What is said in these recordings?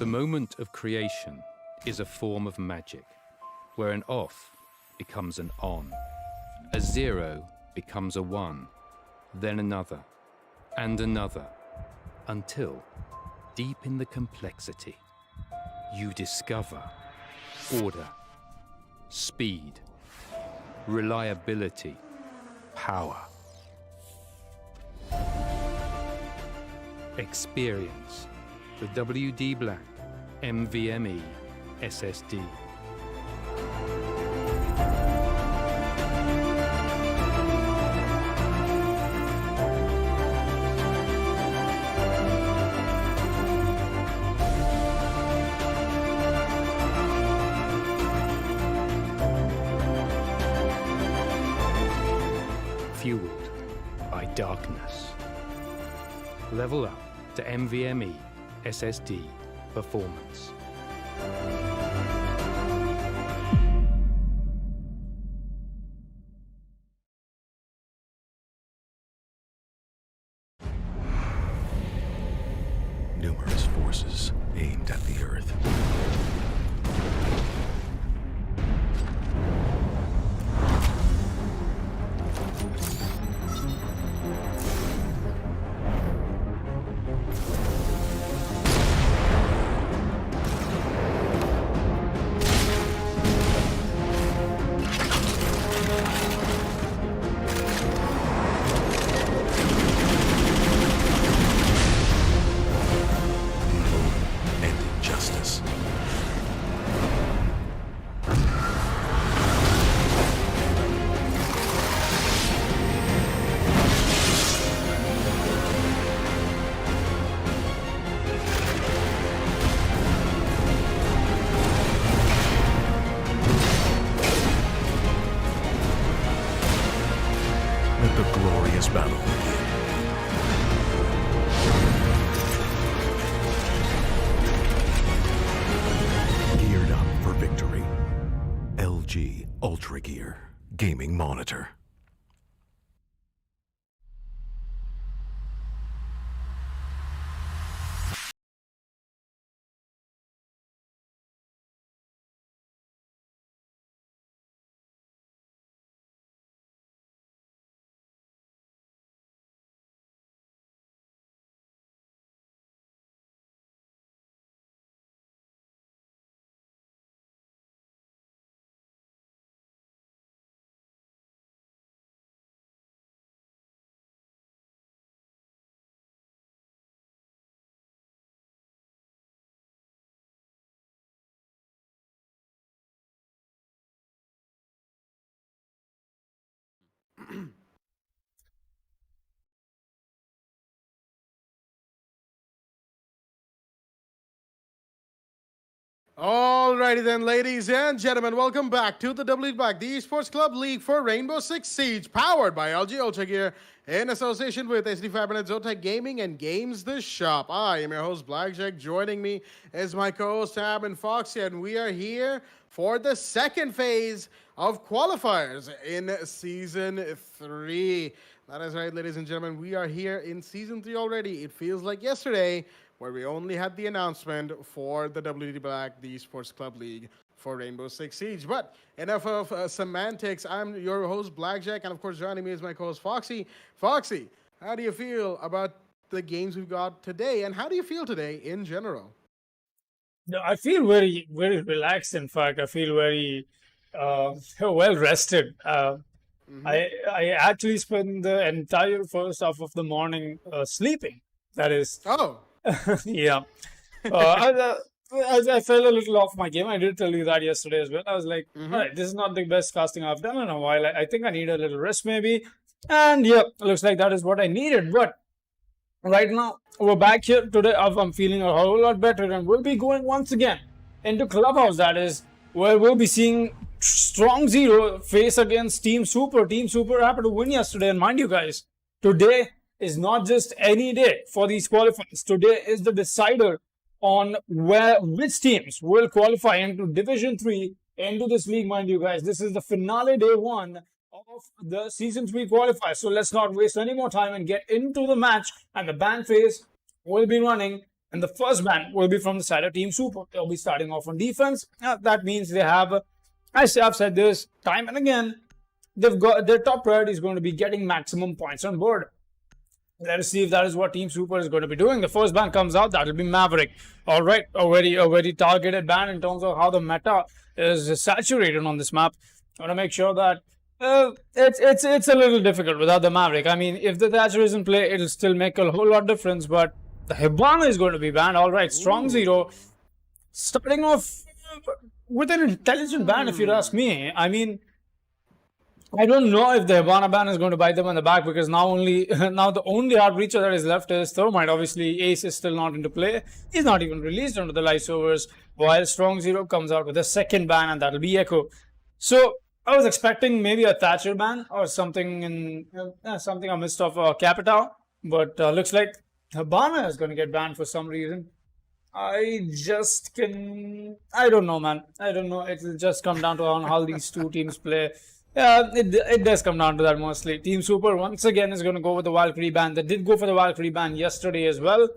The moment of creation is a form of magic, where an off becomes an on, a 0 becomes a 1, then another, and another, until, deep in the complexity, you discover order, speed, reliability, power. Experience the WD Black NVMe SSD. Fueled by darkness. Level up to NVMe SSD performance. Numerous forces aimed at the Earth. Let the glorious battle begin. Geared up for victory. LG Ultragear Gaming Monitor. Alrighty then, ladies and gentlemen, welcome back to the WD Black, the Esports Club League for Rainbow Six Siege, powered by LG Ultragear in association with SD Fibernet, Zotac Gaming, and Games the Shop. I am your host, Blackjack. Joining me is my co-host, Tab and Foxy, and we are here for the second phase of Qualifiers in Season 3. That is right, ladies and gentlemen, we are here in Season 3 already. It feels like yesterday, where we only had the announcement for the WD Black, the Esports Club League for Rainbow Six Siege. But enough of semantics. I'm your host, Blackjack, and of course, joining me is my co-host, Foxy. Foxy, how do you feel about the games we've got today, and how do you feel today in general? I feel very, very relaxed. In fact, I feel very well rested. I actually spent the entire first half of the morning sleeping. That is. Oh. Yeah. I fell a little off my game. I did tell you that yesterday as well. I was like, all right, this is not the best casting I've done in a while. I think I need a little rest maybe. And yeah, looks like that is what I needed. But right now, we're back here today. I'm feeling a whole lot better. And we'll be going once again into Clubhouse. That is where we'll be seeing Strong Zero face against Team Super. Team Super happened to win yesterday. And mind you guys, today is not just any day for these qualifiers. Today is the decider on which teams will qualify into Division 3 into this league, mind you guys. This is the finale day 1 of the Season 3 qualifiers. So let's not waste any more time and get into the match. And the ban phase will be running And the first ban will be from the side of Team Super. They'll be starting off on defense. That means they have, I've said this time and again, they've got their top priority is going to be getting maximum points on board. Let us see if that is what Team Super is going to be doing. The first ban comes out, that will be Maverick. All right, a very targeted ban in terms of how the meta is saturated on this map. I want to make sure that it's a little difficult without the Maverick. I mean, if the Thatcher is in play, it'll still make a whole lot of difference, but the Hibana is going to be banned. All right, strong zero. Starting off with an intelligent ban, if you ask me. I mean, I don't know if the Hibana ban is going to bite them in the back, because now the only hard breacher that is left is Thermite. Obviously, Ace is still not into play. He's not even released onto the live servers, while Strong Zero comes out with a second ban, and that'll be Echo. So I was expecting maybe a Thatcher ban or something in something I missed off Capital, but looks like Hibana is going to get banned for some reason. I don't know, man. I don't know. It'll just come down to how these two teams play. Yeah, it does come down to that mostly. Team Super once again is going to go with the Valkyrie ban. They did go for the Valkyrie ban yesterday as well.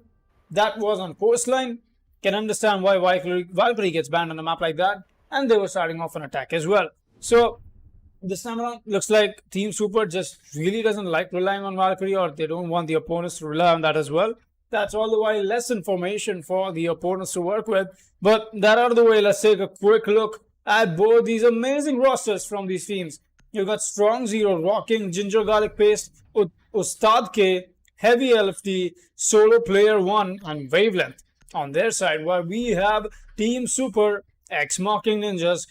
That was on coastline. Can understand why Valkyrie gets banned on a map like that. And they were starting off an attack as well. So this time around, looks like Team Super just really doesn't like relying on Valkyrie, or they don't want the opponents to rely on that as well. That's all the while less information for the opponents to work with. But that out of the way, let's take a quick look at both these amazing rosters from these teams. You've got Strong Zero rocking Ginger Garlic Paste, Ustad K, Heavy LFT, Solo Player 1, and Wavelength on their side, while we have Team Super, X-Mocking Ninjas,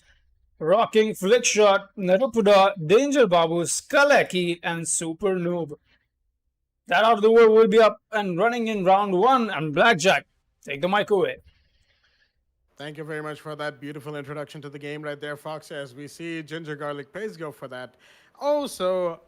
rocking Flickshot, Nerupuda, Danger Babu, Skaleki, and Super Noob. That out of the way will be up and running in round 1, and Blackjack, take the mic away. Thank you very much for that beautiful introduction to the game right there, Fox. As we see Ginger Garlic Paste go for that. Also,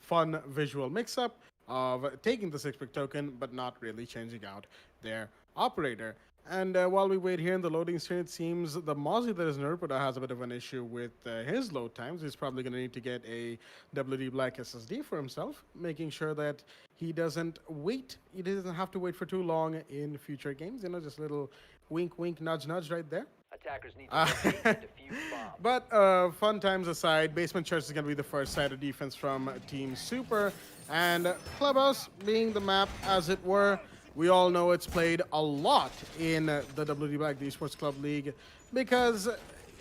fun visual mix-up of taking the 6-pick token, but not really changing out their operator. And while we wait here in the loading screen, it seems the Mozzie that is Nerupuda has a bit of an issue with his load times. He's probably going to need to get a WD Black SSD for himself, making sure that he doesn't wait. He doesn't have to wait for too long in future games. You know, just a little wink, wink, nudge, nudge right there. Attackers need to defuse bombs. But fun times aside, Basement Church is going to be the first side of defense from Team Super. And Clubhouse being the map, as it were, we all know it's played a lot in the WD Black, the Esports Club League, because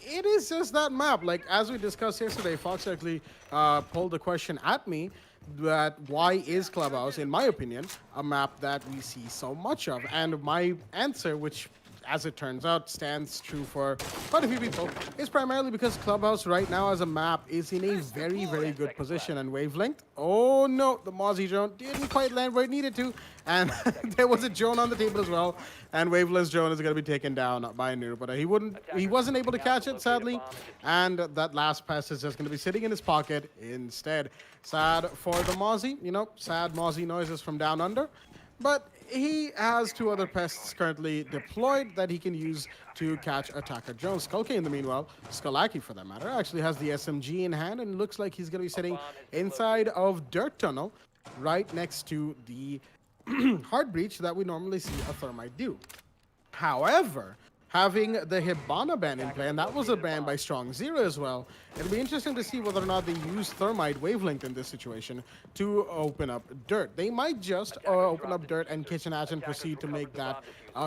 it is just that map. Like, as we discussed yesterday, Fox actually pulled the question at me that why is Clubhouse, in my opinion, a map that we see so much of? And my answer, which as it turns out stands true for quite a few people, is primarily because Clubhouse right now as a map is in a very, very good position. And Wavelength, oh no, the Mozzie drone didn't quite land where it needed to. And there was a drone on the table as well. And Wavelength's drone is going to be taken down by Nuru, but he wasn't able to catch it, sadly. And that last pass is just going to be sitting in his pocket instead. Sad for the Mozzie, you know, sad Mozzie noises from down under. But he has two other pests currently deployed that he can use to catch attacker drones. Skulke, in the meanwhile, Skalaki for that matter, actually has the SMG in hand and looks like he's going to be sitting inside of Dirt Tunnel right next to the hard breach that we normally see a Thermite do. However, having the Hibana ban in play, and that was a ban by Strong Zero as well, it'll be interesting to see whether or not they use Thermite Wavelength in this situation to open up Dirt. They might just open up Dirt and Kitchen Hatch and proceed to make that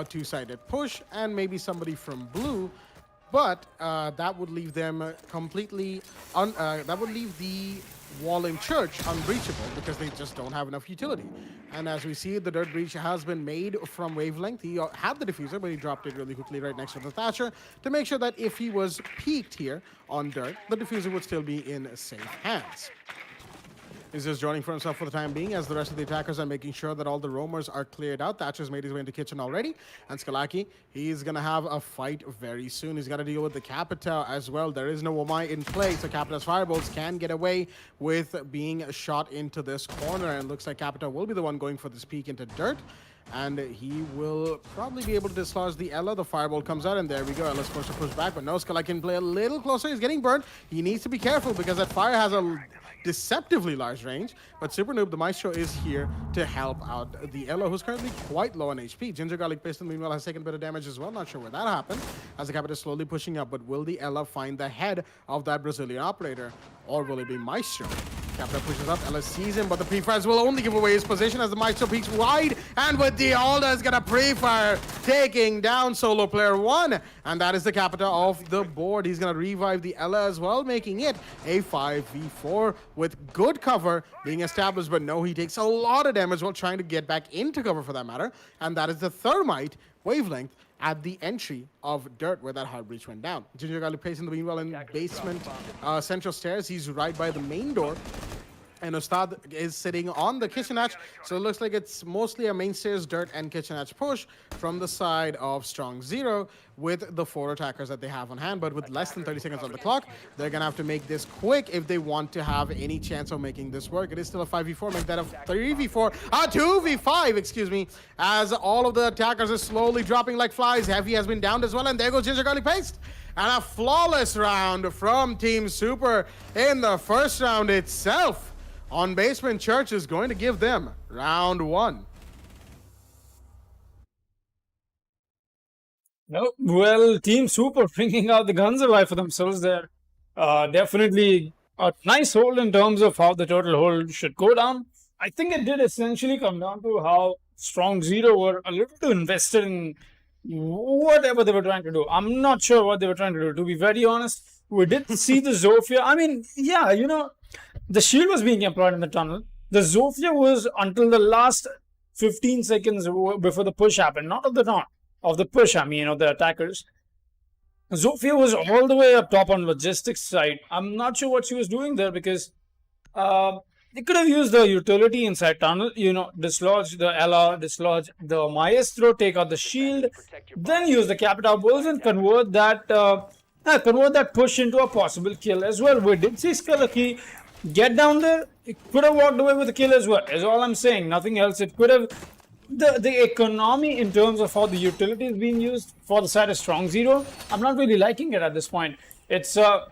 two-sided push, and maybe somebody from Blue, but that would leave them completely, that would leave the wall in Church unbreachable because they just don't have enough utility. And as we see, the Dirt Breach has been made from Wavelength. He had the diffuser, but he dropped it really quickly right next to the Thatcher to make sure that if he was peaked here on Dirt, the diffuser would still be in safe hands. He's just joining for himself for the time being as the rest of the attackers are making sure that all the roamers are cleared out. Thatcher's made his way into kitchen already. And Skalaki, he's going to have a fight very soon. He's got to deal with the Capita as well. There is no Wamai in play, so Capita's firebolts can get away with being shot into this corner. And it looks like Capita will be the one going for this peek into Dirt. And he will probably be able to dislodge the Ella. The fireball comes out, and there we go. Ella's forced to push back, but no, Skalaki can play a little closer. He's getting burnt. He needs to be careful because that fire has a deceptively large range. But Super Noob, the Maestro, is here to help out the Elo, who's currently quite low on HP. Ginger Garlic Pistol, meanwhile, has taken a bit of damage as well. Not sure where that happened, as the Capita is slowly pushing up. But will the Elo find the head of that Brazilian operator, or will it be Maestro? Capita pushes up, Ella sees him, but the pre-fires will only give away his position as the Maestro peeks wide, and with the Alda is gonna pre-fire, taking down solo player 1, and that is the Capita of the board. He's gonna revive the Ella as well, making it a 5v4 with good cover being established, but no, he takes a lot of damage while trying to get back into cover for that matter, and that is the Thermite wavelength at the entry of Dirt where that hard breach went down. Ginger Garlic plays in the meanwhile in basement central stairs. He's right by the main door. And Ustad is sitting on the kitchen hatch, so it looks like it's mostly a main stairs, Dirt, and kitchen hatch push from the side of Strong Zero with the 4 attackers that they have on hand. But with less than 30 seconds on the clock, they're going to have to make this quick if they want to have any chance of making this work. It is still a 5v4, make that a 3v4, a 2v5, excuse me, as all of the attackers are slowly dropping like flies. Heavy has been downed as well, and there goes Ginger Garlic Paste. And a flawless round from Team Super in the first round itself. On Basement Church is going to give them round 1. No, well, Team Super bringing out the guns away for themselves there. Definitely a nice hold in terms of how the total hold should go down. I think it did essentially come down to how Strong Zero were a little too invested in whatever they were trying to do. I'm not sure what they were trying to do, to be very honest. We did see the Zofia. I mean, yeah, you know, the shield was being employed in the tunnel. The Zofia was until the last 15 seconds before the push happened. Not of the taunt, of the push, I mean, of the attackers. Zofia was all the way up top on logistics side. I'm not sure what she was doing there because they could have used the utility inside tunnel, you know, dislodge the Ella, dislodge the Maestro, take out the shield, then use the Capita Bulls and convert that push into a possible kill as well. We did see Skalaki get down there. It could have walked away with a kill as well, is all I'm saying. Nothing else. It could have... The economy in terms of how the utility is being used for the side of Strong Zero, I'm not really liking it at this point. It's a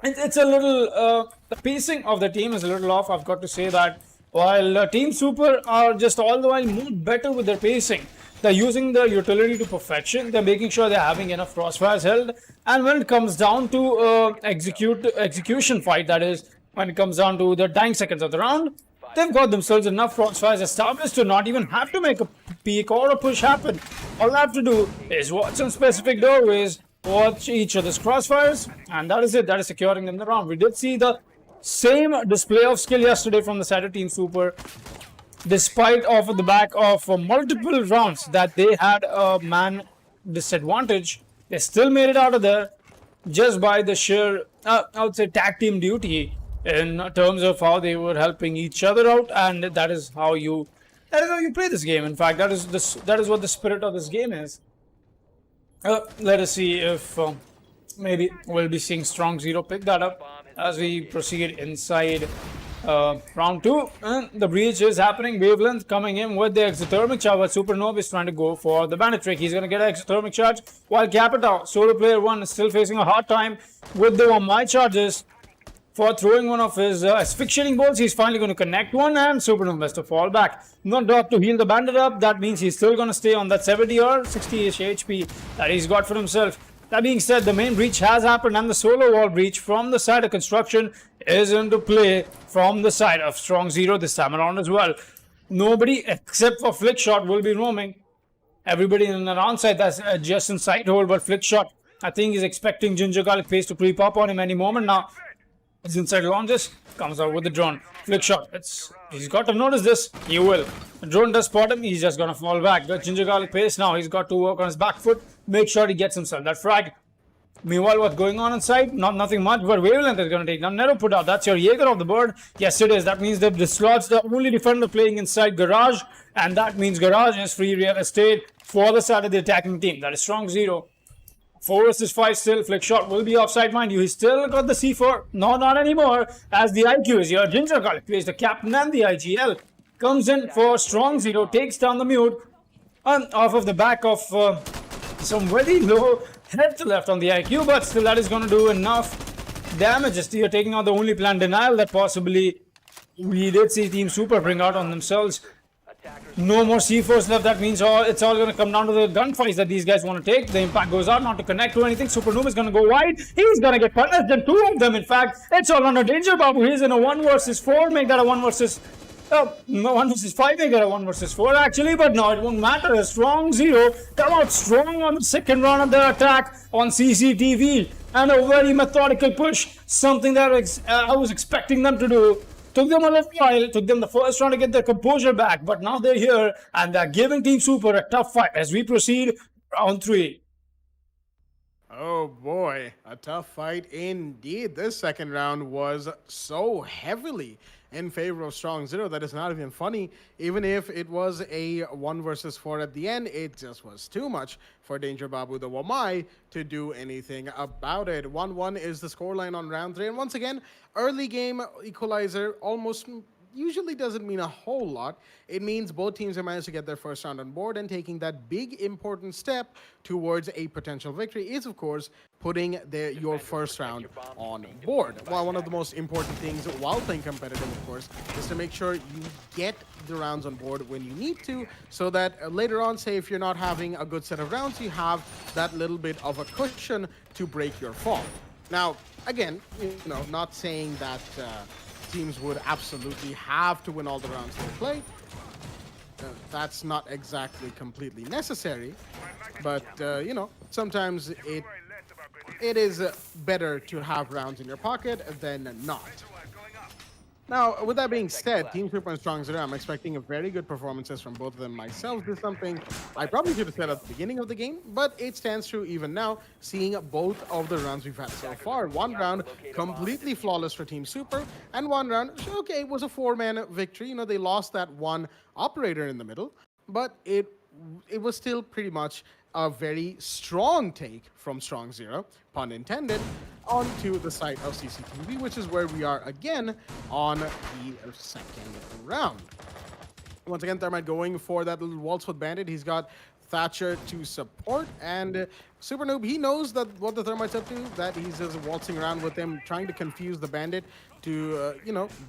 little... the pacing of the team is a little off, I've got to say that. While Team Super are just all the while more better with their pacing. They're using the utility to perfection. They're making sure they're having enough crossfires held. And when it comes down to execution fight, that is, when it comes down to the dying seconds of the round, they've got themselves enough crossfires established to not even have to make a peek or a push happen. All they have to do is watch some specific doorways, watch each other's crossfires, and that is it. That is securing them the round. We did see the same display of skill yesterday from the side of Team Super. Despite off of the back of multiple rounds that they had a man disadvantage, they still made it out of there just by the sheer, I would say, tag team duty in terms of how they were helping each other out, and that is how you play this game. In fact, that is what the spirit of this game is. Let us see if maybe we'll be seeing Strong Zero pick that up as we proceed inside round 2. The breach is happening. Wavelength coming in with the exothermic charge, but Supernova is trying to go for the bandit trick. He's going to get an exothermic charge, while Capita, solo player 1, is still facing a hard time with the my charges for throwing one of his asphyxiating bolts. He's finally going to connect one, and Supernova has to fall back. Not drop to heal the bandit up. That means he's still going to stay on that 70 or 60-ish HP that he's got for himself. That being said, the main breach has happened, and the solo wall breach from the side of construction is into play from the side of Strong Zero this time around as well. Nobody except for Flickshot will be roaming. Everybody in the round side that's just in sight hold, but Flickshot, I think, is expecting Ginger Garlic Paste to creep up on him any moment now. He's inside launches, comes out with the drone. Flickshot, he's got to notice this. He will. The drone does spot him, he's just gonna fall back. The Ginger Garlic Paste now, he's got to work on his back foot, make sure he gets himself that frag. Meanwhile, what's going on inside? Nothing much, but Wavelength is going to take down. Nero put out. That's your Jaeger of the board. Yes, it is. That means they've dislodged the only defender playing inside Garage, and that means Garage is free real estate for the side of the attacking team. That is Strong Zero. 4 versus 5 still. Flickshot will be offside, mind you. He's still got the C4. No, not anymore. As the IQ is here. Ginger Garlic plays the captain, and the IGL comes in for Strong Zero. Takes down the mute. And off of the back of some very low head to left on the IQ, but still that is going to do enough damages. You're taking out the only plan denial that possibly we did see Team Super bring out on themselves. No more C4s left. That means it's all going to come down to the gunfights that these guys want to take. The impact goes out, not to connect to anything. Super Noob is going to go wide. He's going to get punished. And 2 of them, in fact. It's all under danger, Babu. He's in a 1 versus 4. Make that a 1 versus... no, 1 versus 5. Make that a 1 versus 4, actually. But no, it won't matter. A strong 0. Come out strong on the second round of the attack on CCTV. And a very methodical push. Something that I was expecting them to do. Took them a little while, took them the first round to get their composure back, but now they're here and they're giving Team Super a tough fight as we proceed round 3. Oh boy, a tough fight indeed. This second round was so heavily in favor of Strong Zero that it's not even funny. Even if it was a 1 versus 4 at the end, it just was too much for Danger Babu the Wamai to do anything about it. 1-1 is the scoreline on round 3. And once again, early game equalizer almost usually doesn't mean a whole lot. It means both teams have managed to get their first round on board, and taking that big important step towards a potential victory is, of course, putting your first round on board. Well, one of the most important things while playing competitive, of course, is to make sure you get the rounds on board when you need to, so that later on, say if you're not having a good set of rounds, you have that little bit of a cushion to break your fall. Now, again, not saying that teams would absolutely have to win all the rounds they play. That's not exactly completely necessary, but sometimes it is better to have rounds in your pocket than not. Now, with that being said, Team Super and Strong Zero, I'm expecting a very good performances from both of them myself. This is something I probably should have said at the beginning of the game, but it stands true even now, seeing both of the rounds we've had so far. 1 round completely flawless for Team Super, and 1 round, okay, it was a 4-man victory. They lost that 1 operator in the middle, but it was still pretty much a very strong take from Strong Zero, pun intended, onto the side of CCTV, which is where we are again on the second round. Once again, Thermite going for that little waltz with Bandit. He's got Thatcher to support, and Super Noob, he knows that what the Thermite's up to, that he's just waltzing around with him, trying to confuse the Bandit to,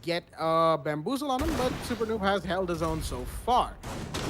get a bamboozle on him, but Super Noob has held his own so far.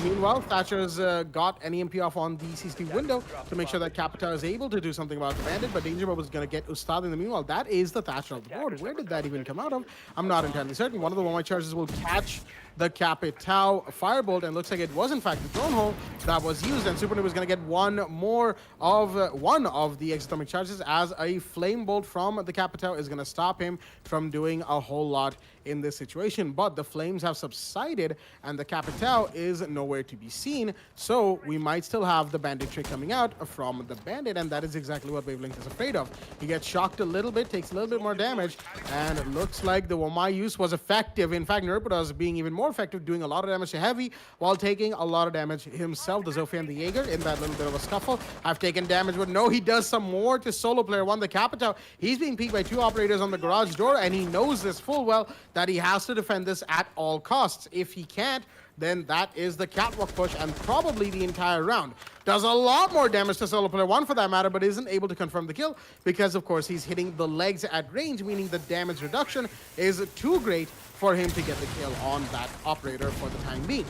Meanwhile, Thatcher's got an EMP off on the CCTV window to make sure that Capita is able to do something about the Bandit, but Danger Bob is going to get Ustad in the meanwhile. That is the Thatcher of the board. Where did that even come out of? I'm not entirely certain. One of the one-way charges will catch the Capitao Firebolt, and looks like it was in fact the drone hole that was used, and Super Noob is going to get one of the exotomic charges, as a flame bolt from the Capitao is going to stop him from doing a whole lot in this situation. But the flames have subsided and the Capitao is nowhere to be seen, so we might still have the Bandit trick coming out from the Bandit, and that is exactly what Wavelength is afraid of. He gets shocked a little bit, takes a little bit more damage, and it looks like the Wamai use was effective. In fact, Nurpura is being even more effective, doing a lot of damage to Heavy while taking a lot of damage himself. The Zofia and the Jaeger in that little bit of a scuffle have taken damage, but no, he does some more to solo player 1, the Capitao. He's being peeked by 2 operators on the garage door, and he knows this full well that he has to defend this at all costs. If he can't, then that is the catwalk push, and probably the entire round. Does a lot more damage to solo player 1 for that matter, but isn't able to confirm the kill because, of course, he's hitting the legs at range, meaning the damage reduction is too great for him to get the kill on that operator for the time being.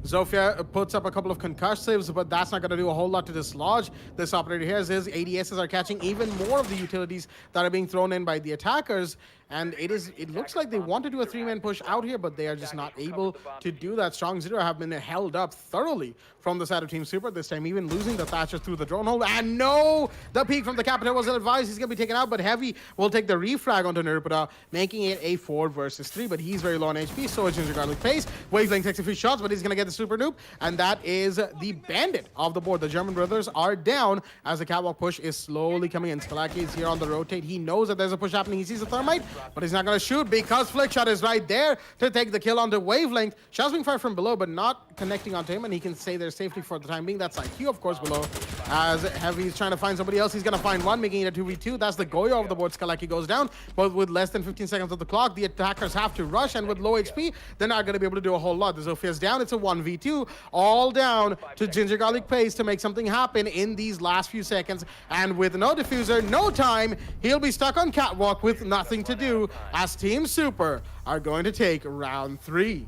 Zofia puts up a couple of concussives, but that's not going to do a whole lot to dislodge this operator here, as his ADSs are catching even more of the utilities that are being thrown in by the attackers. And it looks like they want to do a 3-man push out here, but they are just not able to do that. Strong Zero have been held up thoroughly from the side of Team Super, this time even losing the Thatcher through the drone hole. And no! The peak from the Capitao was advised. He's going to be taken out, but Heavy will take the refrag onto Nurpura, making it a 4 versus 3, but he's very low on HP, so is Ginger Garlic Pace. Wavelength takes a few shots, but he's going to get the Super Noob, and that is the Bandit of the board. The German brothers are down as the catwalk push is slowly coming in. Skalaki is here on the rotate. He knows that there's a push happening. He sees the Thermite, but he's not going to shoot because Flickshot is right there to take the kill on the wavelength. Shots being fired from below, but not connecting onto him, and he can stay there safely for the time being. That's IQ, of course, below. As Heavy is trying to find somebody else, he's going to find one, making it a 2v2. That's the Goyo of the board. Skalaki goes down, but with less than 15 seconds of the clock, the attackers have to rush, and with low HP, they're not going to be able to do a whole lot. The Zophia's down. It's a 1v2, all down to Ginger Garlic Pace to make something happen in these last few seconds. And with no diffuser, no time, he'll be stuck on catwalk with nothing to do as Team Super are going to take round 3.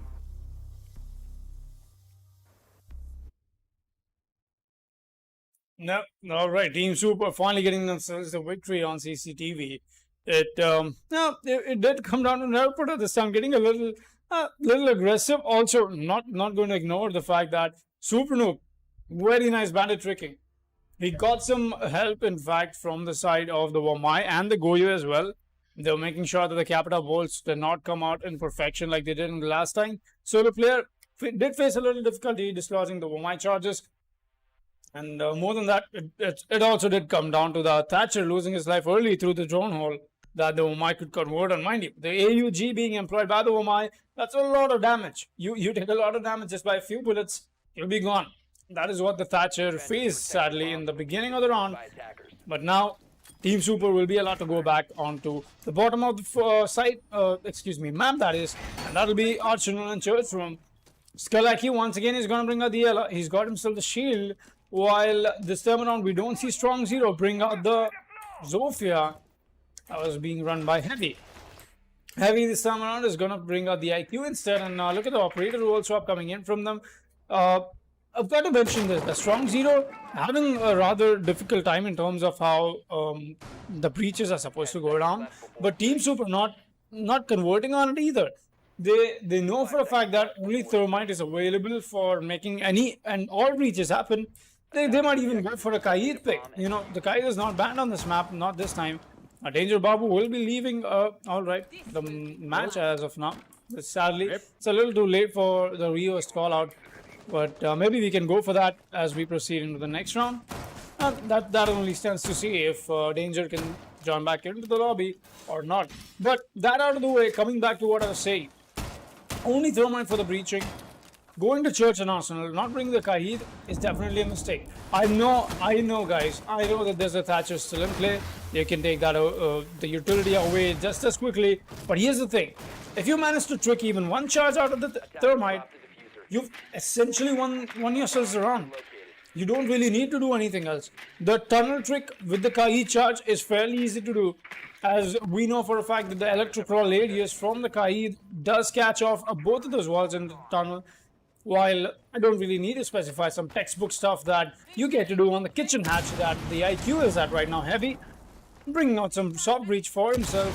No, all right. Team Super finally getting themselves a victory on CCTV. It did come down to Nerpota this time, getting a little aggressive. Also, not going to ignore the fact that Super Noob, very nice bandit tricking. He got some help, in fact, from the side of the Wamai and the Goyo as well. They were making sure that the Capita bolts did not come out in perfection like they did in the last time. So the player did face a little difficulty dislodging the Wamai charges. And more than that, it also did come down to the Thatcher losing his life early through the drone hole that the Wamai could convert. And mind you, the AUG being employed by the Wamai, that's a lot of damage. You take a lot of damage just by a few bullets, you'll be gone. That is what the Thatcher faced, sadly, in the beginning of the round. But now, Team Super will be allowed to go back onto the bottom of the map, that is. And that'll be Arsenal and Church Room. Skalaki once again is going to bring out the Ella. He's got himself the shield. While this time around, we don't see Strong Zero bring out the Zofia. That was being run by Heavy. Heavy this time around is going to bring out the IQ instead. And look at the operator roll swap coming in from them. I've got to mention this. The Strong Zero having a rather difficult time in terms of how the breaches are supposed to go down. But Team Super not converting on it either. They know for a fact that only Thermite is available for making any and all breaches happen. They might even go for a Kaid pick. You know, the Kaid is not banned on this map, not this time. Danger Babu will be leaving, alright, the match as of now. Sadly, it's a little too late for the Rio's call out. But maybe we can go for that as we proceed into the next round. That only stands to see if Danger can join back into the lobby or not. But that out of the way, coming back to what I was saying. Only Thermite for the breaching. Going to Church and Arsenal, not bringing the Kaid is definitely a mistake. I know guys. I know that there's a Thatcher still in play. You can take that the utility away just as quickly. But here's the thing. If you manage to trick even one charge out of the Thermite, you've essentially won yourselves around. You don't really need to do anything else. The tunnel trick with the Kaid charge is fairly easy to do. As we know for a fact that the electrocrawl radius from the Kaid does catch off both of those walls in the tunnel. While I don't really need to specify some textbook stuff that you get to do on the kitchen hatch that the IQ is at right now. Heavy, bringing out some soft breach for himself.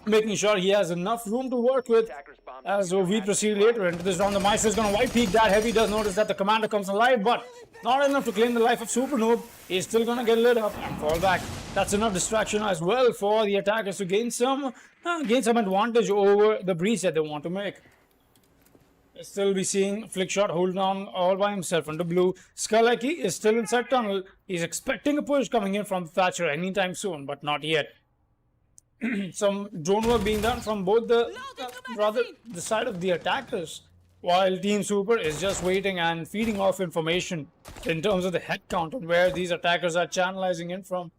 Making sure he has enough room to work with as we proceed later into this round. The Maestro is going to white peak that. Heavy does notice that the commander comes alive, but not enough to claim the life of Super Noob. He's still going to get lit up and fall back. That's enough distraction as well for the attackers to gain some advantage over the breach that they want to make. We'll still be seeing Flickshot holding on all by himself under blue. Skalaki is still inside tunnel. He's expecting a push coming in from Thatcher anytime soon, but not yet. Some drone work being done from both the side of the attackers, while Team Super is just waiting and feeding off information in terms of the head count and where these attackers are channelizing in from.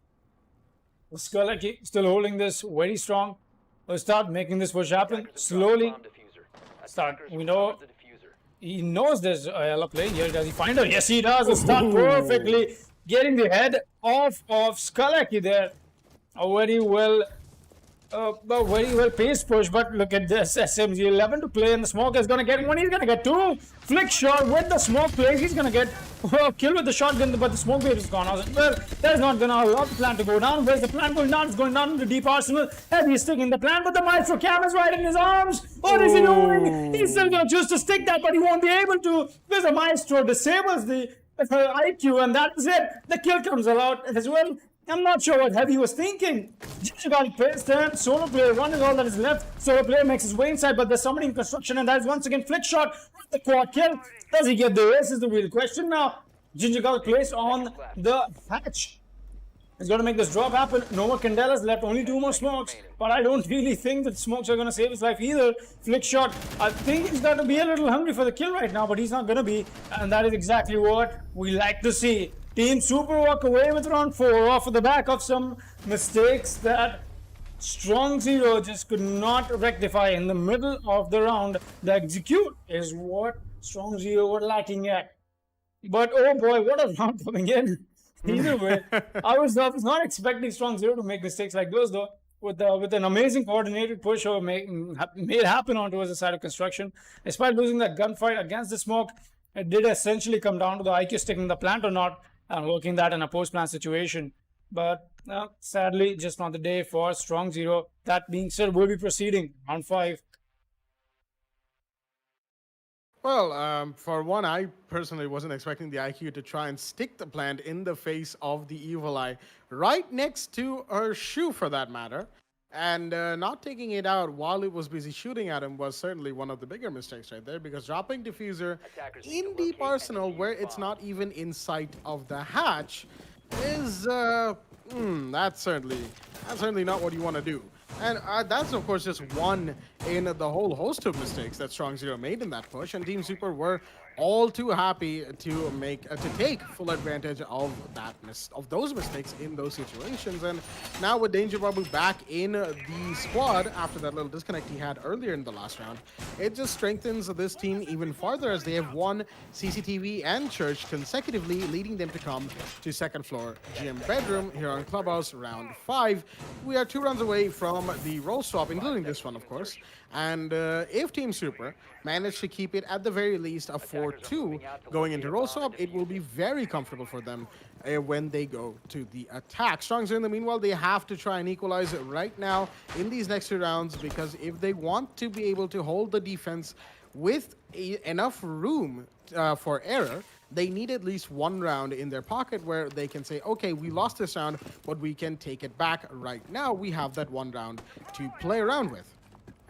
Skalaki still holding this very strong. We'll start making this push happen slowly. We know he knows there's Ella playing here. Does he find her? Yes, he does. He'll start perfectly getting the head off of Skalaki there. Very well paced push, but look at this. SMG 11 to play, and the smoke is going to get one. He's going to get two. Flick shot with the smoke plays. He's going to get kill with the shotgun, but the smoke wave is gone. Well, that's not going to allow the plan to go down. Where's the plan going down? It's going down into deep Arsenal. Heavy is sticking the plan, but the Maestro Cam is right in his arms. What is he doing? He's still going to choose to stick that, but he won't be able to because the Maestro disables the IQ, and that is it. The kill comes out as well. I'm not sure what Heavy was thinking. Just got it placed there. Solo player 1 is all that is left. Solo player makes his way inside, but there's somebody in construction, and that is once again Flick shot with the quad kill. Does he get the ace is the real question now. Ginger got placed on the hatch. is going to make this drop happen. Nova Candela's left only 2 more smokes, but I don't really think that smokes are going to save his life either. Flick shot. I think he's got to be a little hungry for the kill right now, but he's not going to be, and that is exactly what we like to see. Team Super walk away with round 4 off of the back of some mistakes that Strong Zero just could not rectify in the middle of the round. The execute is what Strong Zero were lacking at. But oh boy, what a round coming in. Either way, I was not expecting Strong Zero to make mistakes like those though. With an amazing coordinated push or made happen on towards the side of construction. Despite losing that gunfight against the smoke, it did essentially come down to the IQ sticking the plant or not and working that in a post-plant situation. But sadly, just not the day for Strong Zero. That being said, we'll be proceeding round 5. Well, for one, I personally wasn't expecting the IQ to try and stick the plant in the face of the Evil Eye, right next to her shoe for that matter. And not taking it out while it was busy shooting at him was certainly one of the bigger mistakes right there, because dropping diffuser in deep arsenal where it's not even in sight of the hatch is, that's certainly not what you want to do. And that's, of course, just one in the whole host of mistakes that Strong Zero made in that push. And Team Super were all too happy to take full advantage of those mistakes in those situations. And now with Danger Babu back in the squad after that little disconnect he had earlier in the last round, it just strengthens this team even farther as they have won CCTV and Church consecutively, leading them to come to second floor GM bedroom here on Clubhouse round 5. We are 2 rounds away from the role swap, including this one, of course. And if Team Super manage to keep it at the very least a 4-2 going into roll swap, it will be very comfortable for them when they go to the attack. Strong Zero, in the meanwhile, they have to try and equalize it right now in these next 2 rounds, because if they want to be able to hold the defense with enough room for error, they need at least 1 round in their pocket where they can say, okay, we lost this round, but we can take it back right now. We have that 1 round to play around with.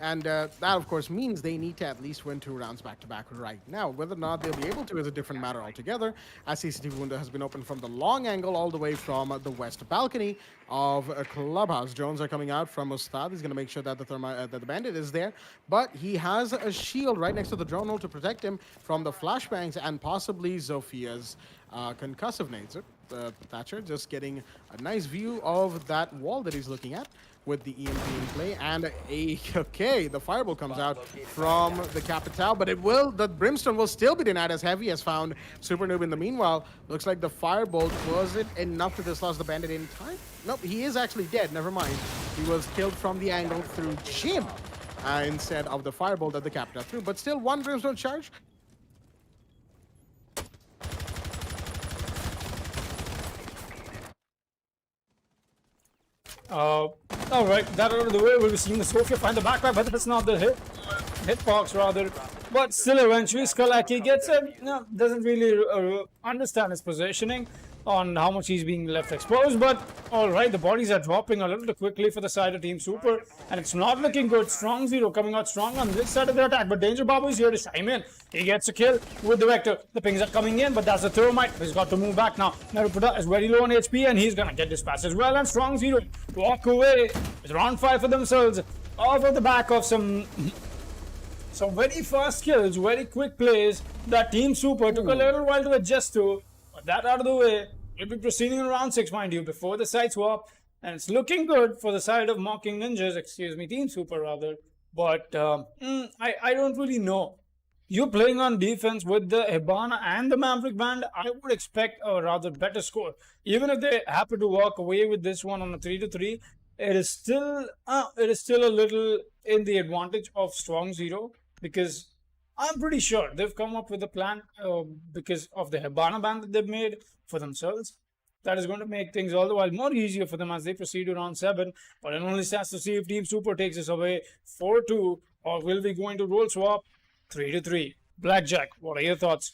And that, of course, means they need to at least win 2 rounds back-to-back right now. Whether or not they'll be able to is a different matter altogether, as CCTV window has been opened from the long angle all the way from the west balcony of Clubhouse. Drones are coming out from Ustad. He's going to make sure that the bandit is there, but he has a shield right next to the drone hole to protect him from the flashbangs and possibly Zophia's concussive nades. Thatcher just getting a nice view of that wall that he's looking at with the EMP in play, and the fireball comes out from the Capital, but the Brimstone will still be denied as Heavy has found Super Noob in the meanwhile. Looks like the firebolt wasn't enough to dislodge the bandit in time. Nope, he is actually dead, never mind. He was killed from the angle through Jim instead of the firebolt that the Capital threw, but still 1 Brimstone charge. All right, that out of the way, we'll be seeing the Sophia find the backpack, but that's not the hitbox rather. But still, eventually, Skalaki gets it. No, doesn't really understand his positioning on how much he's being left exposed. But all right, the bodies are dropping a little too quickly for the side of Team Super, and it's not looking good. Strong Zero coming out strong on this side of the attack, but Danger Babu is here to chime in. He gets a kill with the Vector. The pings are coming in, but that's the Thermite. He's got to move back now. Narupuda is very low on HP, and he's gonna get dispatched as well. And Strong Zero walk away with round 5 for themselves off of the back of some very fast kills, very quick plays that Team Super took a little while to adjust to. But that out of the way, we'll be proceeding in round 6, mind you, before the side swap. And it's looking good for the side of Mocking Ninjas, Team Super rather. But I don't really know. You're playing on defense with the Hibana and the Maverick Band. I would expect a rather better score. Even if they happen to walk away with this one on a 3-3, it is still a little in the advantage of Strong Zero, because I'm pretty sure they've come up with a plan because of the Hibana Band that they've made for themselves. That is going to make things all the while more easier for them as they proceed to round 7. But it only stands to see if Team Super takes this away 4-2, or will we going to roll swap 3-3. Blackjack, what are your thoughts?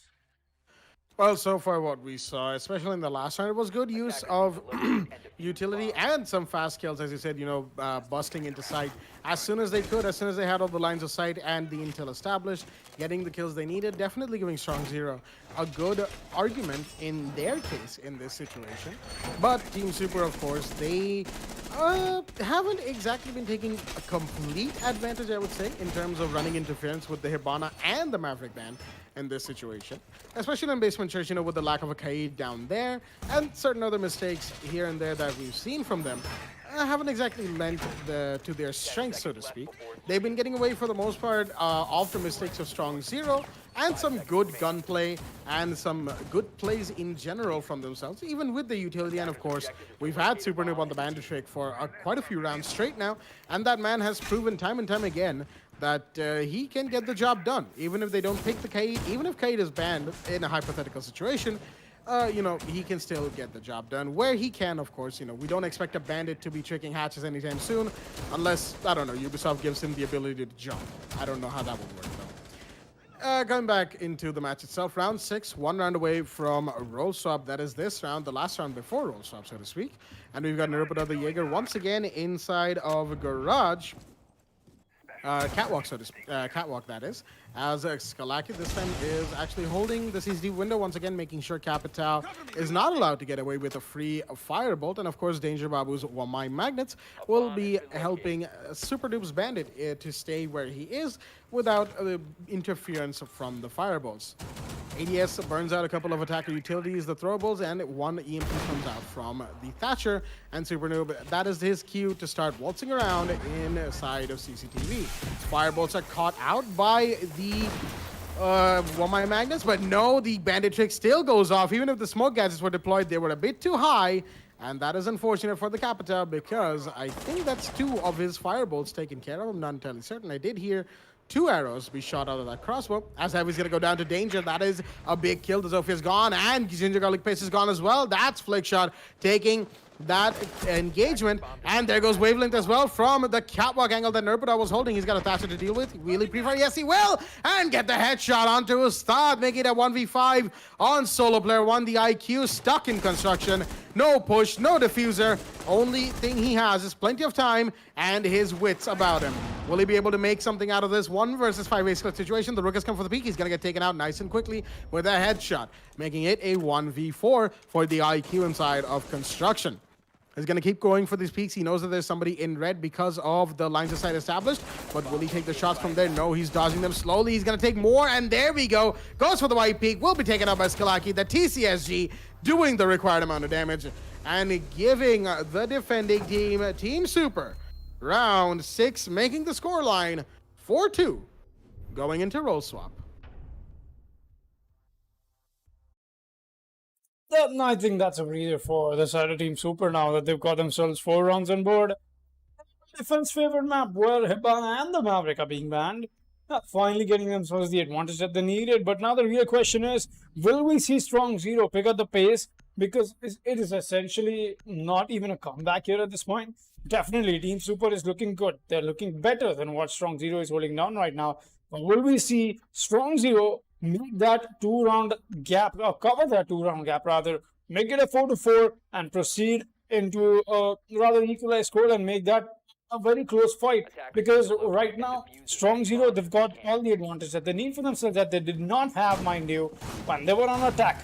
Well, so far what we saw, especially in the last round, it was good use of utility and some fast kills, as you said, busting into sight as soon as they could, as soon as they had all the lines of sight and the intel established, getting the kills they needed, definitely giving Strong Zero a good argument in their case in this situation. But Team Super, of course, they haven't exactly been taking a complete advantage, I would say, in terms of running interference with the Hibana and the Maverick Band in this situation, especially in Basement Church, with the lack of a Kaid down there and certain other mistakes here and there that we've seen from them. Haven't exactly lent to their strength, so to speak. They've been getting away for the most part off the mistakes of Strong Zero and some good gunplay and some good plays in general from themselves, even with the utility. And of course, we've had Super Noob on the bandit trick for quite a few rounds straight now, and that man has proven time and time again that he can get the job done, even if they don't pick the Kaid, even if Kaid is banned in a hypothetical situation. He can still get the job done where he can, of course. We don't expect a bandit to be tricking hatches anytime soon, unless, I don't know, Ubisoft gives him the ability to jump. I don't know how that would work, though. Going back into the match itself, round 6, 1 round away from roll swap. That is this round, the last round before roll swap, so to speak. And we've got Nerupata the Jaeger once again inside of Garage. Catwalk, so to speak. Catwalk, that is. As Skalaki this time is actually holding the CCTV window once again, making sure Capital is not allowed to get away with a free firebolt. And of course, Danger Babu's Wamai Magnets will be helping Super Noob's Bandit to stay where he is without interference from the firebolts. ADS burns out a couple of attacker utilities, the throwables, and 1 EMP comes out from the Thatcher. And Super Noob, that is his cue to start waltzing around inside of CCTV. Firebolts are caught out by the Wamai Magnets, but no, the bandit trick still goes off. Even if the smoke gadgets were deployed, they were a bit too high. And that is unfortunate for the Capita, because I think that's 2 of his firebolts taken care of. I'm not entirely certain. I did hear 2 arrows be shot out of that crossbow. As Heavy's going to go down to Danger. That is a big kill. The Zophia's gone, and Ginger Garlic Pace is gone as well. That's Flickshot taking that engagement. And there goes Wavelength as well from the catwalk angle that Nerpida was holding. He's got a Thatcher to deal with. Really prefer. Yes, he will. And get the headshot onto Ustad, making it a 1v5 on solo player 1. The IQ stuck in construction. No push, no diffuser. Only thing he has is plenty of time and his wits about him. Will he be able to make something out of this 1 versus 5 ace situation? The Rook has come for the peak. He's going to get taken out nice and quickly with a headshot, making it a 1v4 for the IQ inside of construction. He's going to keep going for these peaks. He knows that there's somebody in red because of the lines of sight established. But will he take the shots from there? No, he's dodging them slowly. He's going to take more, and there we go. Goes for the white peak. Will be taken out by Skalaki. The TCSG doing the required amount of damage and giving the defending team, Team Super, round 6, making the scoreline 4-2 going into roll swap. I think that's a breather for the side of Team Super now that they've got themselves 4 rounds on board. Defense favored map where Hibana and the Maverick are being banned. Finally getting themselves the advantage that they needed. But now the real question is, will we see Strong Zero pick up the pace? Because it is essentially not even a comeback here at this point. Definitely, Team Super is looking good. They're looking better than what Strong Zero is holding down right now. But will we see Strong Zero make that 2-round gap, or cover that 2-round gap rather, make it a 4-4 and proceed into a rather equalized score and make that a very close fight? Because right now, Strong Zero, they've got all the advantage that they need for themselves that they did not have, mind you, when they were on attack.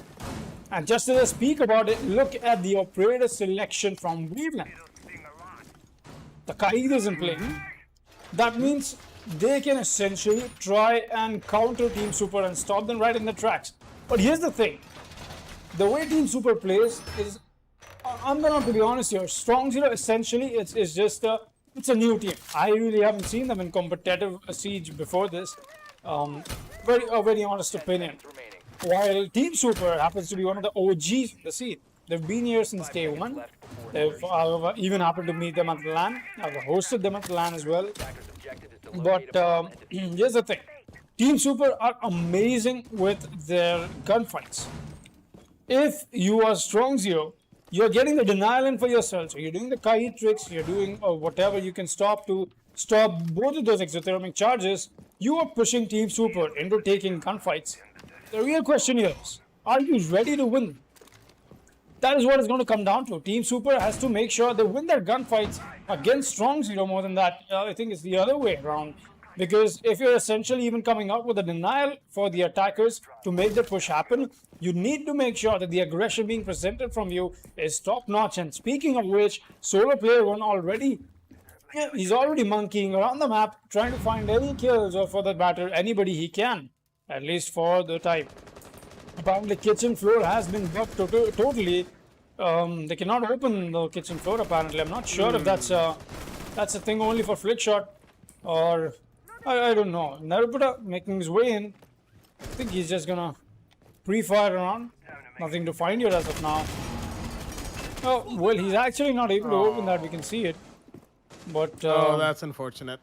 And just as I speak about it, look at the operator selection from Wavelength. The Kaid is in play. That means they can essentially try and counter Team Super and stop them right in the tracks. But here's the thing. The way Team Super plays is, I'm going to be honest here, Strong Zero essentially it's just it's a new team. I really haven't seen them in competitive Siege before this. Very honest opinion. While Team Super happens to be one of the OGs in the scene. They've been here since day 1. They've even happened to meet them at the LAN. I've hosted them at the LAN as well. But here's the thing. Team Super are amazing with their gunfights. If you are Strong Zero, you're getting the denial in for yourself. So you're doing the Kaid tricks, you're doing whatever you can stop to stop both of those exothermic charges. You are pushing Team Super into taking gunfights. The real question here is, Are you ready to win? That is what it's going to come down to. Team Super has to make sure they win their gunfights against Strong Zero. More than that, I think it's the other way around. Because if you're essentially even coming up with a denial for the attackers to make the push happen, you need to make sure that the aggression being presented from you is top notch. And speaking of which, solo player one already, he's already monkeying around the map, trying to find any kills or for that matter, anybody he can, at least for the type. Apparently, kitchen floor has been buffed totally. They cannot open the kitchen floor. Apparently, I'm not sure if that's a thing only for Flickshot or I don't know. Naruputa making his way in. I think he's just gonna pre-fire around. Nothing to find here as of now. Oh well, he's actually not able to open that. We can see it. But oh, that's unfortunate.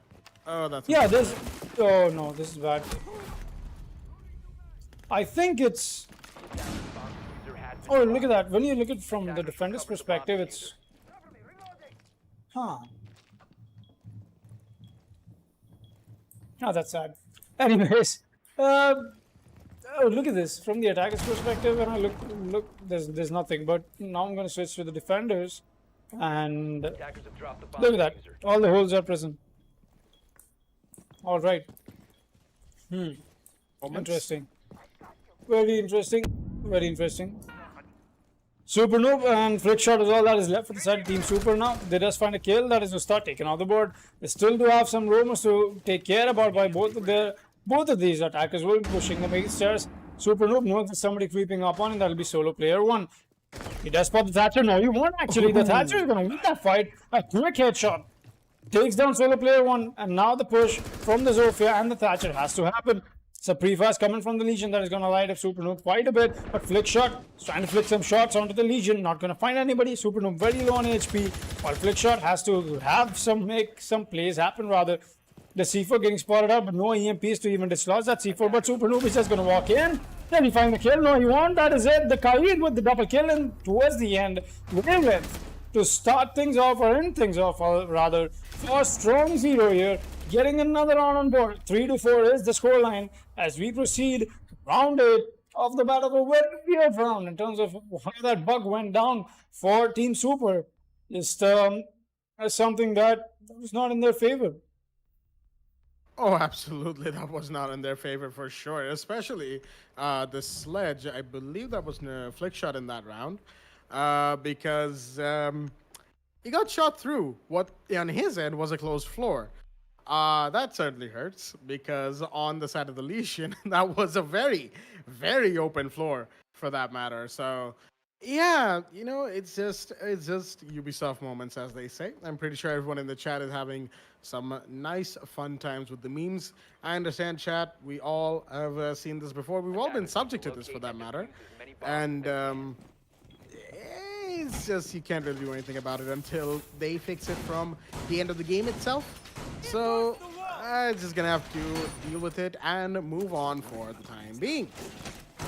Oh, that's yeah. This. Oh no, this is bad. I think it's. Oh, look at that. When you look at it from the defender's perspective, it's. Huh. Oh, that's sad. Anyways, oh, look at this. From the attacker's perspective, when I look, there's nothing. But now I'm going to switch to the defenders, and look at that. All the holes are present. All right. Interesting. Very interesting. Very interesting. Super Noob and Flickshot is all that is left for the side of Team Super now. They just find a kill that is to start taking off the board. They still do have some roamers to take care about by both of these attackers will be pushing the main stairs. Super Noob knows there's somebody creeping up on and that'll be solo player one. He does spot the Thatcher. No, you won't actually. The Thatcher is gonna win that fight. A quick headshot. Takes down solo player one, and now the push from the Zofia and the Thatcher has to happen. It's a pre-fast coming from the Legion that is going to light up Super Noob quite a bit, but Flickshot is trying to flick some shots onto the Legion, not going to find anybody. Super Noob very low on HP, while Flickshot has to make some plays happen rather. The C4 getting spotted out, but no EMPs to even dislodge that C4, but Super Noob is just going to walk in. Then he finds the kill. No, he won't. That is it. The Khalid with the double kill, and towards the end, with to start things off or end things off, rather, for Strong Zero here. Getting another round on board. 3-4 is the scoreline as we proceed round 8 of the battle. A very weird round in terms of how that bug went down for Team Super. Just something that was not in their favor. Oh, absolutely. That was not in their favor for sure. Especially the sledge. I believe that was Flickshot in that round because he got shot through what on his end was a closed floor. That certainly hurts because on the side of the Legion, that was a very, very open floor for that matter. So, yeah, you know, it's just Ubisoft moments, as they say. I'm pretty sure everyone in the chat is having some nice, fun times with the memes. I understand, chat. We all have seen this before. We've all been subject to this, for that matter. And it's just you can't really do anything about it until they fix it from the end of the game itself. So I'm just gonna have to deal with it and move on for the time being.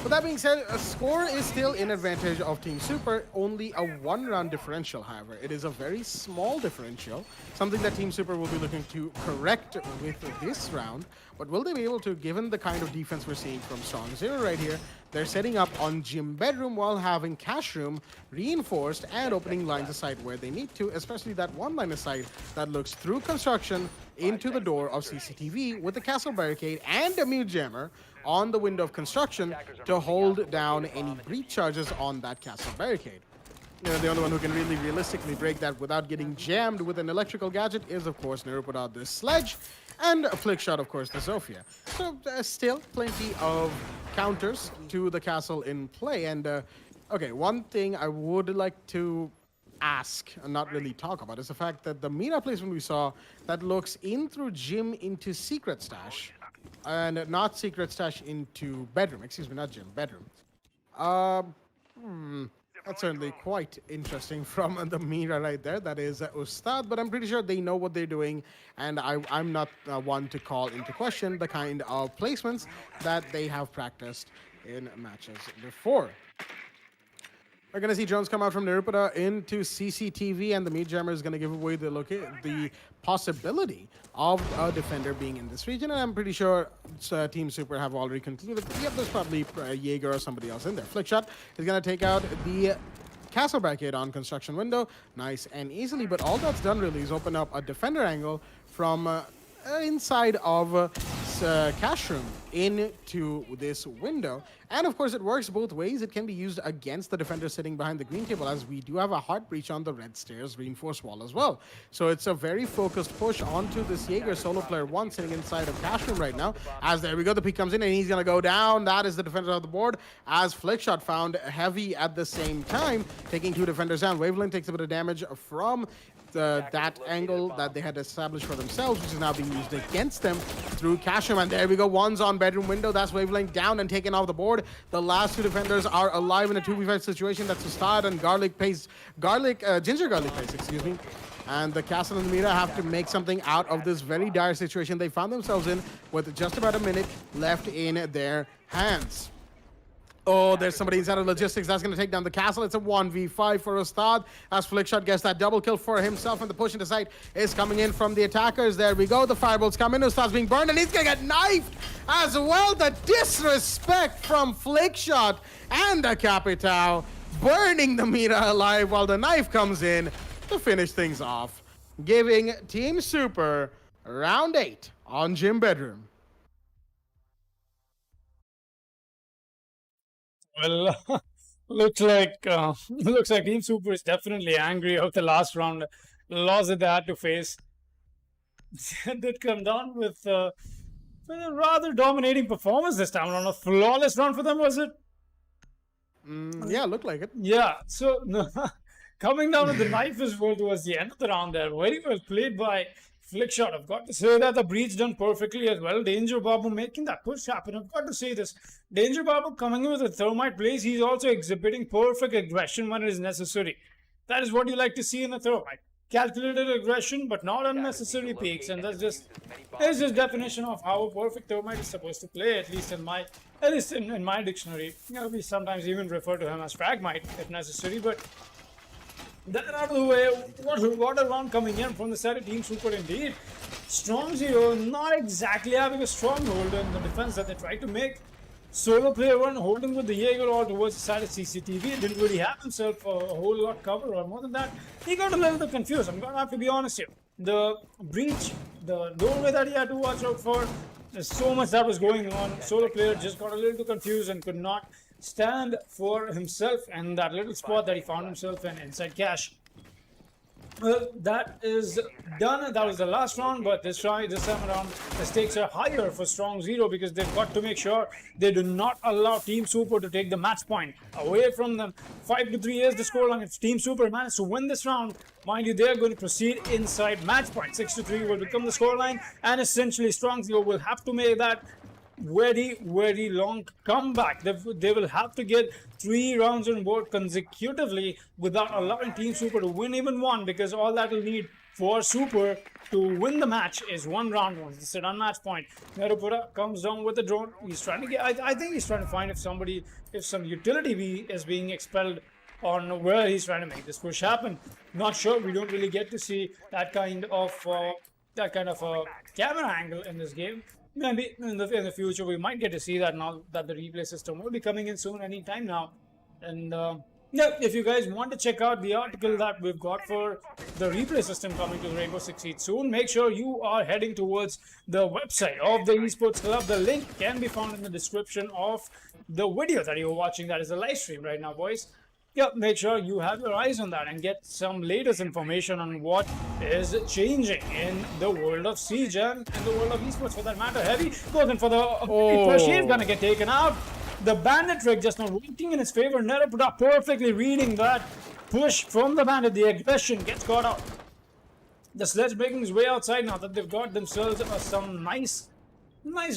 But that being said, a score is still in advantage of Team Super, only a one-round differential, however. It is a very small differential, something that Team Super will be looking to correct with this round. But will they be able to, given the kind of defense we're seeing from Strong Zero right here? They're setting up on Gym Bedroom while having Cash Room reinforced and opening lines of sight where they need to, especially that one line of sight that looks through construction into the door of CCTV with the castle barricade and a mute jammer on the window of construction to hold down any breach charges on that castle barricade. You know, the only one who can really realistically break that without getting jammed with an electrical gadget is, of course, Narupuda, the Sledge, and Flickshot, of course, the Zofia. So still plenty of counters to the castle in play. And okay, one thing I would like to ask and not really talk about is the fact that the Mina placement we saw that looks in through Gym into Secret Stash and not Secret Stash into Bedroom. Excuse me, not Gym, Bedroom. That's certainly quite interesting from the Mira right there. That is Ustad, but I'm pretty sure they know what they're doing, and I'm not one to call into question the kind of placements that they have practiced in matches before. We're going to see drones come out from Nirupada into CCTV, and the Meat Jammer is going to give away the possibility of a defender being in this region. And I'm pretty sure Team Super have already concluded, yep, there's probably Jaeger or somebody else in there. Flickshot is going to take out the castle barricade on construction window, nice and easily. But all that's done really is open up a defender angle from inside of cash room into this window. And of course, it works both ways. It can be used against the defender sitting behind the green table, as we do have a heart breach on the red stairs reinforced wall as well. So it's a very focused push onto this Jaeger solo player 1 sitting inside of cash room right now. As there we go, the peek comes in and he's going to go down. That is the defender of the board, as Flickshot found heavy at the same time, taking 2 defenders down. Wavelength takes a bit of damage from that angle that they had established for themselves, which is now being used against them through Casham. And there we go, one's on bedroom window. That's Wavelength down and taken off the board. The last 2 defenders are alive in a 2v5 situation. That's Ustad and Ginger Garlic Paste, excuse me. And the Castle and the Mira have to make something out of this very dire situation they found themselves in, with just about a minute left in their hands. Oh, there's somebody inside of logistics that's going to take down the castle. It's a 1v5 for Ustad, as Flickshot gets that double kill for himself, and the push into sight is coming in from the attackers. There we go. The firebolts come in. Ustad's being burned, and he's going to get knifed as well. The disrespect from Flickshot and the Capitao, burning the Mira alive while the knife comes in to finish things off, giving Team Super round 8 on Gym Bedroom. Well, looks like Team Super is definitely angry of the last round loss that they had to face. It did come down with a rather dominating performance this time around. A flawless round for them, was it? Yeah, looked like it. Yeah, so coming down with the knife as well towards the end of the round there. Very well played by Flickshot. I've got to say that the breach done perfectly as well. Danger Babu making that push happen. I've got to say this. Danger Babu coming in with a thermite blaze. He's also exhibiting perfect aggression when it is necessary. That is what you like to see in a thermite. Calculated aggression, but not unnecessary peaks. And that's just definition of how a perfect thermite is supposed to play, at least in my dictionary. You know, we sometimes even refer to him as fragmite if necessary, but that out of the way, what a round coming in from the side of Team Super indeed. Strong Zero not exactly having a stronghold in the defense that they tried to make. Solo player 1 holding with the Jaeger all towards the side of CCTV. Didn't really have himself a whole lot cover, or more than that. He got a little bit confused. I'm gonna have to be honest here. The breach, the doorway that he had to watch out for, there's so much that was going on. Solo player just got a little too confused and could not stand for himself and that little spot that he found himself in inside cash. Well, that is done. That was the last round, but this time around, the stakes are higher for Strong Zero, because they've got to make sure they do not allow Team Super to take the match point away from them. 5-3 is the scoreline. If Team Super manages to win this round, mind you, they are going to proceed inside match point. 6-3 will become the scoreline, and essentially Strong Zero will have to make that very long comeback. They will have to get 3 rounds on board consecutively without allowing Team Super to win even one, because all that will need for Super to win the match is 1 round once it's an unmatched point. Nerupura comes down with the drone. He's trying to get, I think he's trying to find if some utility is being expelled on where he's trying to make this push happen. Not sure. We don't really get to see that kind of camera angle in this game. Maybe in the future we might get to see that, now that the replay system will be coming in soon, anytime now. And yeah, if you guys want to check out the article that we've got for the replay system coming to the Rainbow Six Siege soon, make sure you are heading towards the website of the Esports Club. The link can be found in the description of the video that you're watching. That is a live stream right now, boys. Yeah, make sure you have your eyes on that and get some latest information on what is changing in the world of Siege and in the world of esports for that matter. Heavy goes in for the push. He's gonna get taken out. The bandit trick just not working in his favor. Nerupuda perfectly reading that push from the bandit. The aggression gets caught out. The sledge making his way outside now that they've got themselves some nice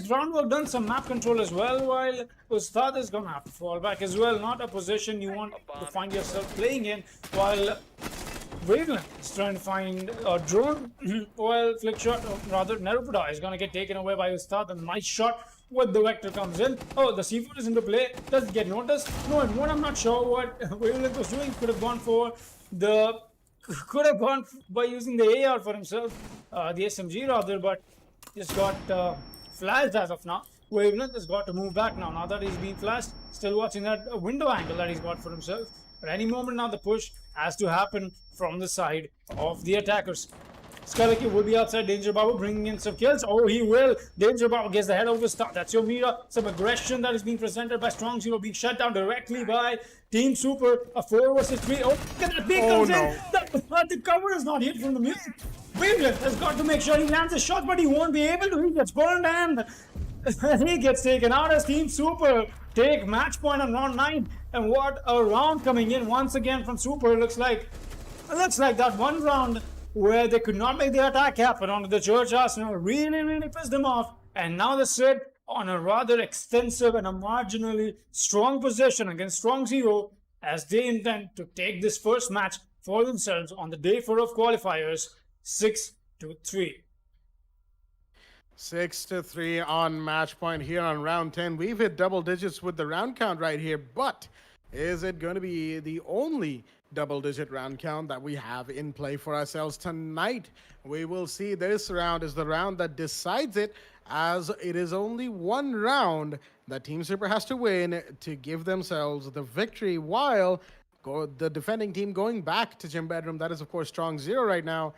groundwork done, some map control as well, while Ustad is gonna have to fall back as well. Not a position you want to find yourself playing in, while Wavelength is trying to find a drone, while Flickshot, or rather Nerupuda, is gonna get taken away by Ustad. A nice shot With the Vector comes in. Oh, the C4 is into play. Does it get noticed? No, it won't. I'm not sure what Wavelength was doing. Could have gone for the... Could have gone by using the AR for himself. The SMG rather, but just got flashed as of now. Wavelength has got to move back now. Now that he's being flashed, still watching that window angle that he's got for himself. But any moment now, the push has to happen from the side of the attackers. Skalaki will be outside. Danger Babu bringing in some kills. Oh, he will. Danger Babu gets the head over start. That's your Mira. Some aggression that is being presented by Strong Zero, being shut down directly by Team Super. A 4 versus 3. Oh, look at that big comes in. The cover is not hit from the music. Wavelength has got to make sure he lands a shot, but he won't be able to. He gets burned and he gets taken out as Team Super take match point on round 9. And what a round coming in once again from Super. Looks like that one round where they could not make the attack happen onto the Church Arsenal really pissed them off. And now they sit on a rather extensive and a marginally strong possession against Strong Zero as they intend to take this first match for themselves on the day 4 of qualifiers, 6-3. 6-3 on match point here on round 10. We've hit double digits with the round count right here, but is it going to be the only double-digit round count that we have in play for ourselves tonight? We will see. This round is the round that decides it, as it is only one round that Team Super has to win to give themselves the victory, while the defending team going back to Gym Bedroom, that is of course Strong Zero right now,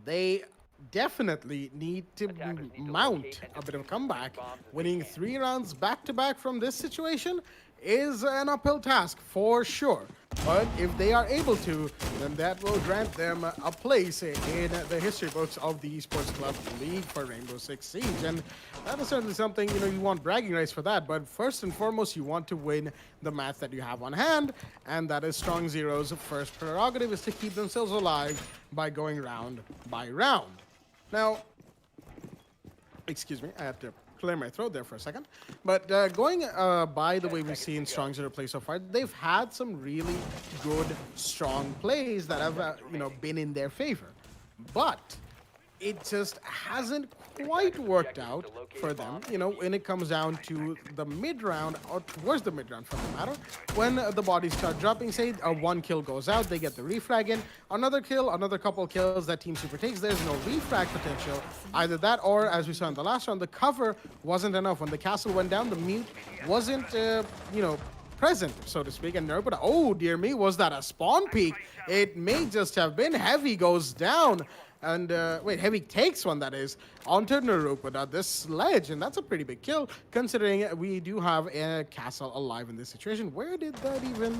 they definitely need to mount a bit of a comeback. Winning 3 rounds back-to-back from this situation is an uphill task for sure, but if they are able to, then that will grant them a place in the history books of the Esports Club League for Rainbow Six Siege. And that is certainly something, you want bragging rights for that, but first and foremost, you want to win the match that you have on hand, and that is Strong Zero's first prerogative, is to keep themselves alive by going round by round. Now, excuse me, I have to clear my throat there for a second. But going by the way we've seen Strong Zero play so far, they've had some really good, strong plays that have, been in their favor. But it just hasn't quite worked out for them, when it comes down to the mid-round, or towards the mid-round for that matter, when the bodies start dropping. Say one kill goes out, they get the refrag in, another kill, another couple kills that Team Super takes, there's no refrag potential. Either that, or as we saw in the last round, the cover wasn't enough. When the castle went down, the mute wasn't, present, so to speak, and Nerbuda, oh dear me, was that a spawn peek? It may just have been. Heavy goes down. And, Heavy takes one, that is, onto Nerbuda, this sledge, and that's a pretty big kill, considering we do have a castle alive in this situation. Where did that even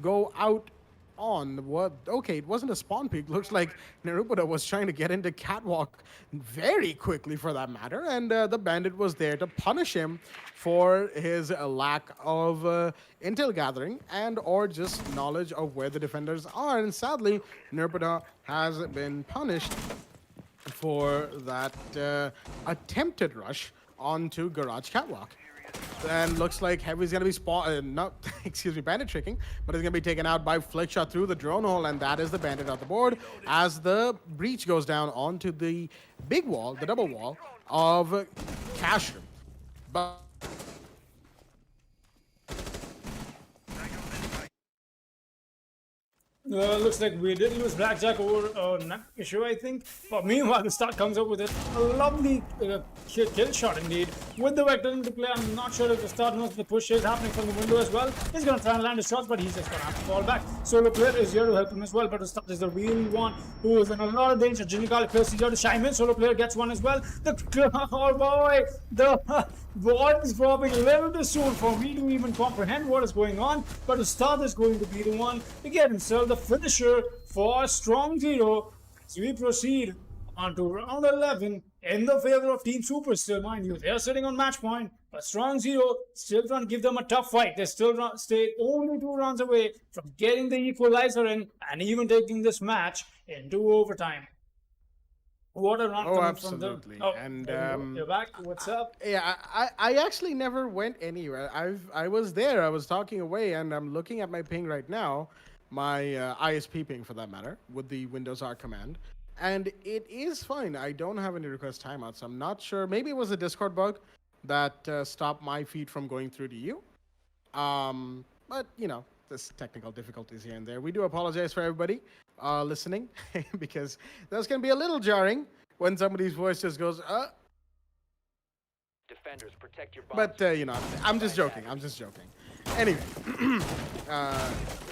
go out on? What? Okay, it wasn't a spawn peak. Looks like Nerbuda was trying to get into Catwalk very quickly, for that matter, and the bandit was there to punish him for his lack of intel gathering and or just knowledge of where the defenders are. And sadly, Nerbuda has been punished for that attempted rush onto Garage Catwalk. And looks like Heavy's going to be bandit tricking, but it's going to be taken out by Flickshot through the drone hole, and that is the bandit on the board as the breach goes down onto the big wall, the double wall of Cash Room. But looks like we did lose Blackjack over nut issue, I think. But meanwhile, the start comes up with a lovely kill shot indeed. With the Vector into play, I'm not sure if the start knows the push is happening from the window as well. He's going to try and land his shots, but he's just going to have to fall back. Solo player is here to help him as well, but the start is the real one who is in a lot of danger. Jinikali player is here to chime in. Solo player gets one as well. Oh boy, the ball is dropping a little too soon for me to even comprehend what is going on. But the start is going to be the one to get himself the finisher for Strong Zero as we proceed on to round 11 in the favor of Team Super. Still, mind you, they're sitting on match point, but Strong Zero still trying to give them a tough fight. They still stay only 2 rounds away from getting the equalizer in and even taking this match into overtime. What a run coming absolutely. from them. And you're back. What's up? Yeah, I actually never went anywhere. I was there. I was talking away, and I'm looking at my ping right now, my ISP ping for that matter, with the Windows R command, and it is fine. I don't have any request timeouts. I'm not sure. Maybe it was a Discord bug, that stop my feed from going through to you. But you know, there's technical difficulties here and there. We do apologize for everybody listening because those can be a little jarring when somebody's voice just goes, Defenders, protect your bombs. But you know, I'm just joking. I'm just joking. Anyway,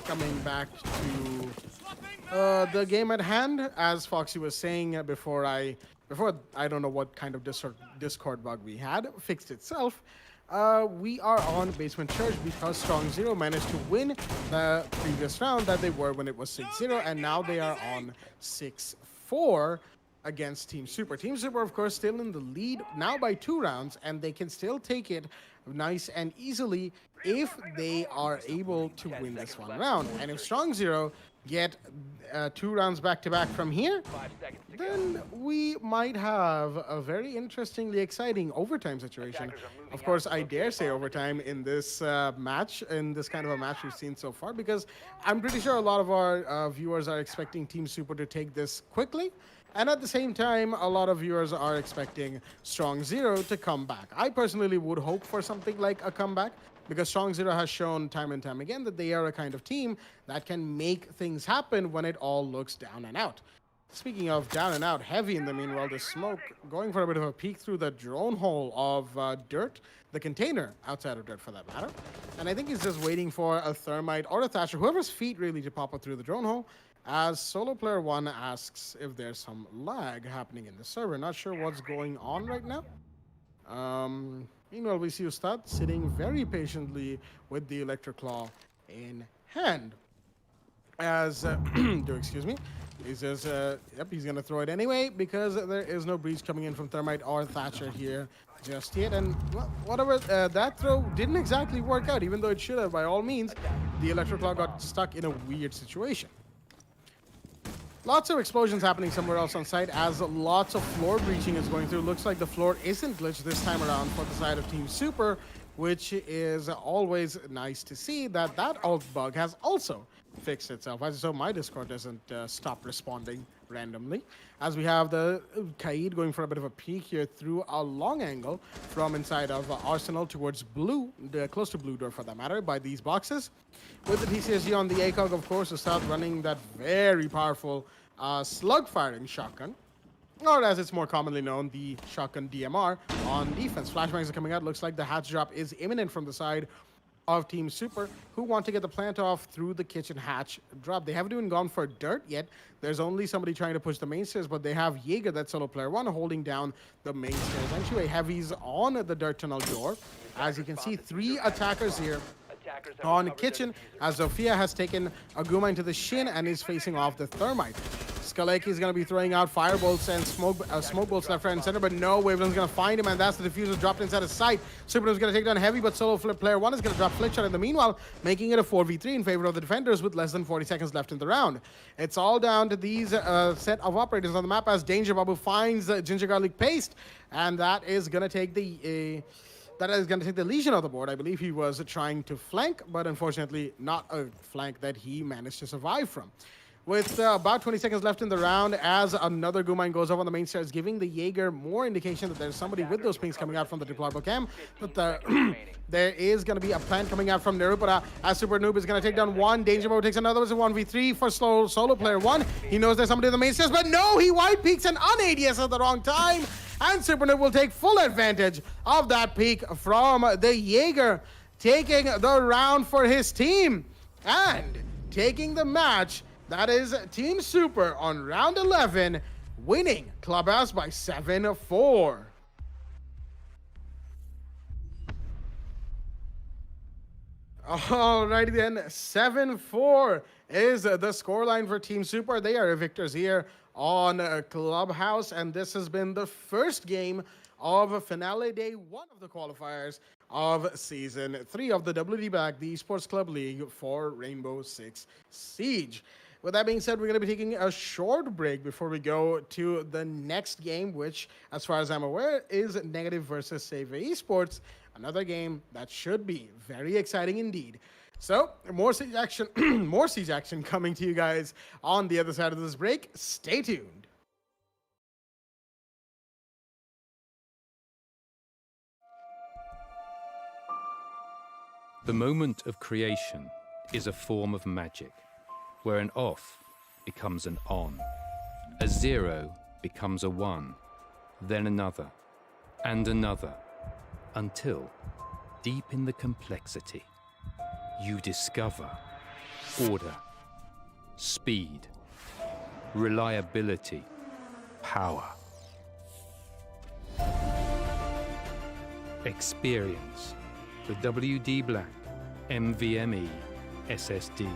coming back to the game at hand, as Foxy was saying before I don't know what kind of Discord bug we had fixed itself. We are on Basement Church because Strong Zero managed to win the previous round that they were when it was 6-0, and now they are on 6-4 against Team Super. Team Super, of course, still in the lead now by 2 rounds, and they can still take it nice and easily if they are able to win this one round. And if Strong Zero get 2 rounds back-to-back from here, 5 seconds to go. then we might have a very interestingly exciting overtime situation. Of course, I dare say overtime in this match, in this kind of a match we've seen so far, because I'm pretty sure a lot of our viewers are expecting Team Super to take this quickly. And at the same time, a lot of viewers are expecting Strong Zero to come back. I personally would hope for something like a comeback, because Strong Zero has shown time and time again that they are a kind of team that can make things happen when it all looks down and out. Speaking of down and out, Heavy in the meanwhile, the smoke going for a bit of a peek through the drone hole of Dirt, the container outside of Dirt for that matter. And I think he's just waiting for a Thermite or a Thatcher, whoever's feet really, to pop up through the drone hole, as Solo Player 1 asks if there's some lag happening in the server. Not sure what's going on right now. Meanwhile, we see Ustad sitting very patiently with the Electric Claw in hand. As, excuse me, he says, yep, he's going to throw it anyway because there is no breach coming in from Thermite or Thatcher here just yet. And well, whatever, that throw didn't exactly work out, even though it should have by all means. The Electric Claw got stuck in a weird situation. Lots of explosions happening somewhere else on site as lots of floor breaching is going through. Looks like the floor isn't glitched this time around for the side of Team Super, which is always nice to see that alt bug has also fixed itself. As so my Discord doesn't stop responding randomly. As we have the Kaid going for a bit of a peek here through a long angle from inside of Arsenal towards blue, close to blue door for that matter, by these boxes. With the TCSG on the ACOG, of course, is start running that very powerful slug firing shotgun, or as it's more commonly known, the shotgun DMR on defense. Flashbangs are coming out. Looks like the hatch drop is imminent from the side of Team Super, who want to get the plant off through the kitchen hatch drop. They haven't even gone for Dirt yet. There's only somebody trying to push the main stairs, but they have Jaeger, that Solo Player 1, holding down the main stairs. Entry Heavy's on the Dirt tunnel door. As you can see, 3 attackers here on kitchen, as Zofia has taken Aguma into the shin and is facing off the Thermite. Skaleki is going to be throwing out firebolts and smoke bolts left, right, and center, but no, Waveland's going to find him, and that's the diffuser dropped inside his sight. Superdom's going to take down Heavy, but Solo Player 1 is going to drop Flickshot in the meanwhile, making it a 4v3 in favor of the defenders with less than 40 seconds left in the round. It's all down to these set of operators on the map as Danger Babu finds Ginger Garlic Paste, and that is going to take the... That is going to take the Legion off the board. I believe he was trying to flank, but unfortunately not a flank that he managed to survive from. With about 20 seconds left in the round, as another Gumine goes up on the main stairs, giving the Jaeger more indication that there's somebody with those pings coming out from the deployable cam. But there is going to be a plant coming out from Nirupara, as Super Noob is going to take down one. Danger Mode takes another. It's a 1v3 for Solo Player 1. He knows there's somebody on the main stairs, but no, he wide peaks and un-ADS at the wrong time. And Super Noob will take full advantage of that peak from the Jaeger, taking the round for his team and taking the match. That is Team Super on round 11, winning Clubhouse by 7-4. Alrighty then, 7-4 is the scoreline for Team Super. They are victors here on Clubhouse, and this has been the first game of finale day 1 of the qualifiers of season 3 of the WD Back, the Esports Club League for Rainbow Six Siege. With that being said, we're going to be taking a short break before we go to the next game, which, as far as I'm aware, is Negative versus Save Esports, another game that should be very exciting indeed. So, more siege action, more siege action coming to you guys on the other side of this break. Stay tuned. The moment of creation is a form of magic, where an off becomes an on, a zero becomes a one, then another, and another, until, deep in the complexity, you discover order, speed, reliability, power. Experience the WD Black NVMe SSD.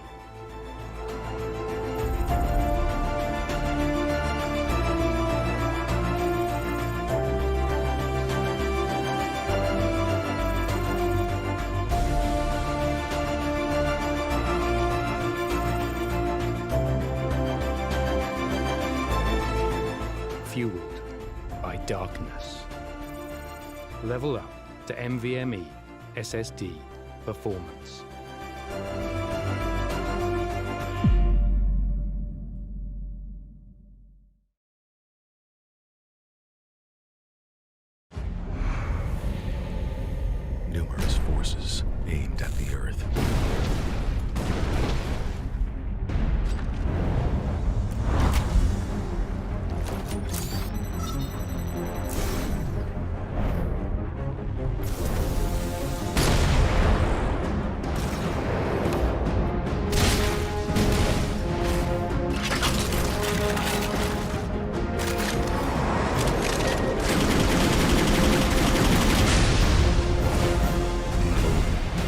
Fueled by darkness. Level up to NVMe SSD performance. Numerous forces aimed at the Earth.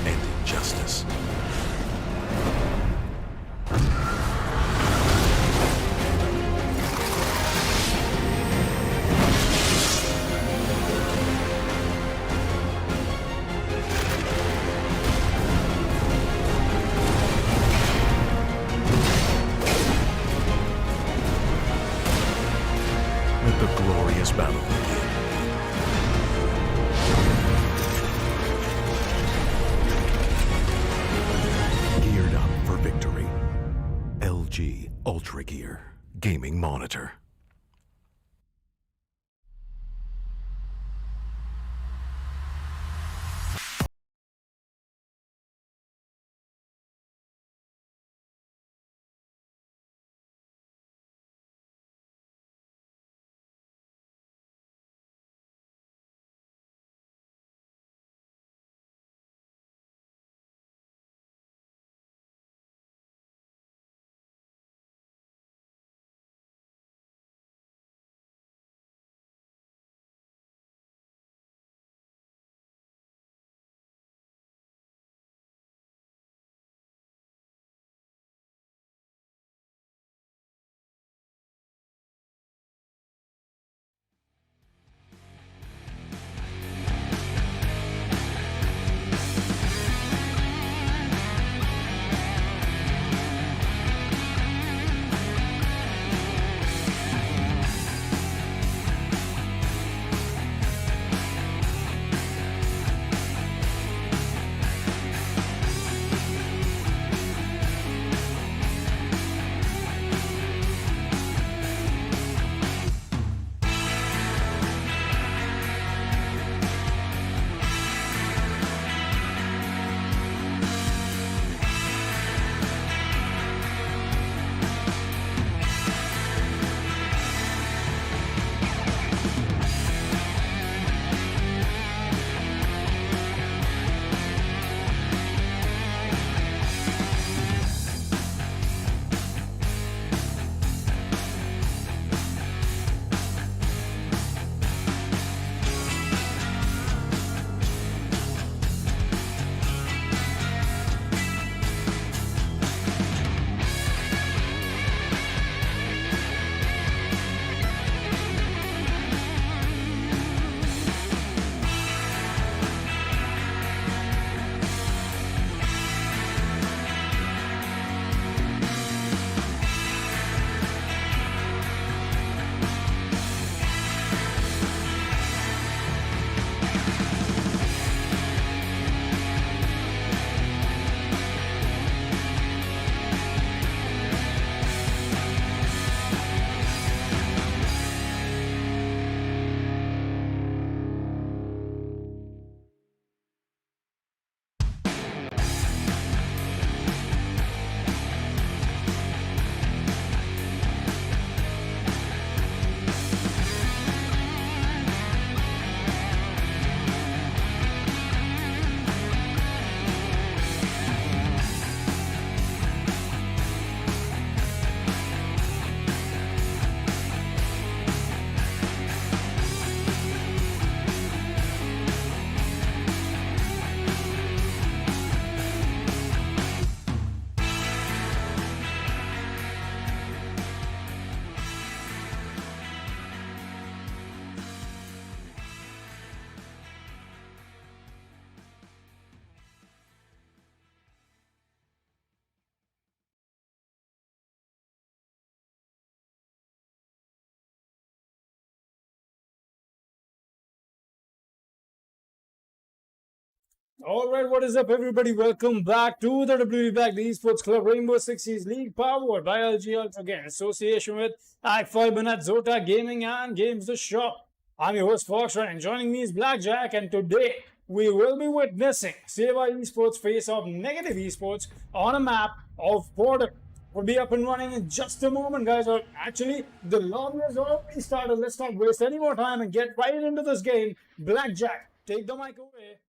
And injustice. Let the glorious battle begin. Geared up for victory. LG Ultragear Gaming Monitor. All right, what is up, everybody? Welcome back to the WB the Esports Club Rainbow Six Siege League, powered by LG Ultragear, in association with Fibernet, Zotac Gaming, and Games the Shop. I'm your host, Foxtrot, and joining me is Blackjack, and today we will be witnessing Seva Esports face off Negative Esports on a map of Border. We'll be up and running in just a moment, guys. Or actually, the lobby has already started. Let's not waste any more time and get right into this game. Blackjack, take the mic away.